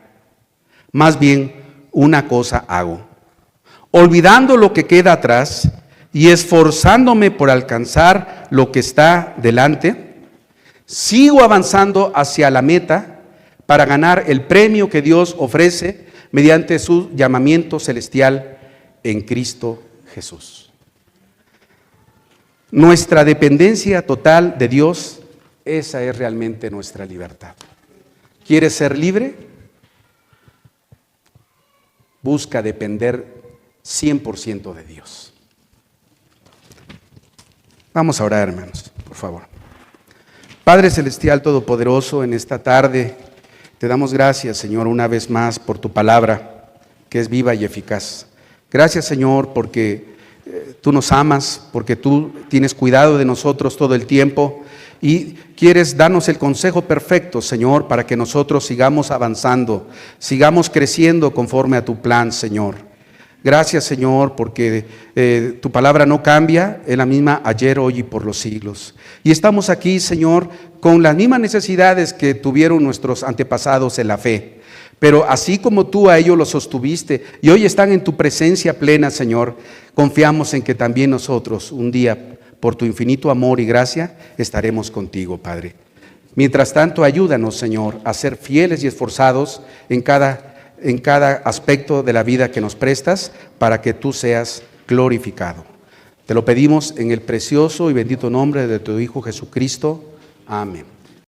Speaker 1: Más bien, una cosa hago, olvidando lo que queda atrás y esforzándome por alcanzar lo que está delante, sigo avanzando hacia la meta para ganar el premio que Dios ofrece mediante su llamamiento celestial en Cristo Jesús. Nuestra dependencia total de Dios, esa es realmente nuestra libertad. ¿Quieres ser libre? Busca depender 100% de Dios. Vamos a orar, hermanos, por favor. Padre Celestial Todopoderoso, en esta tarde te damos gracias, Señor, una vez más por tu palabra, que es viva y eficaz. Gracias, Señor, porque tú nos amas, porque tú tienes cuidado de nosotros todo el tiempo y quieres darnos el consejo perfecto, Señor, para que nosotros sigamos avanzando, sigamos creciendo conforme a tu plan, Señor. Gracias, Señor, porque tu palabra no cambia, es la misma ayer, hoy y por los siglos. Y estamos aquí, Señor, con las mismas necesidades que tuvieron nuestros antepasados en la fe. Pero así como tú a ellos los sostuviste y hoy están en tu presencia plena, Señor, confiamos en que también nosotros un día, por tu infinito amor y gracia, estaremos contigo, Padre. Mientras tanto, ayúdanos, Señor, a ser fieles y esforzados en cada aspecto de la vida que nos prestas, para que tú seas glorificado. Te lo pedimos en el precioso y bendito nombre de tu Hijo Jesucristo. Amén.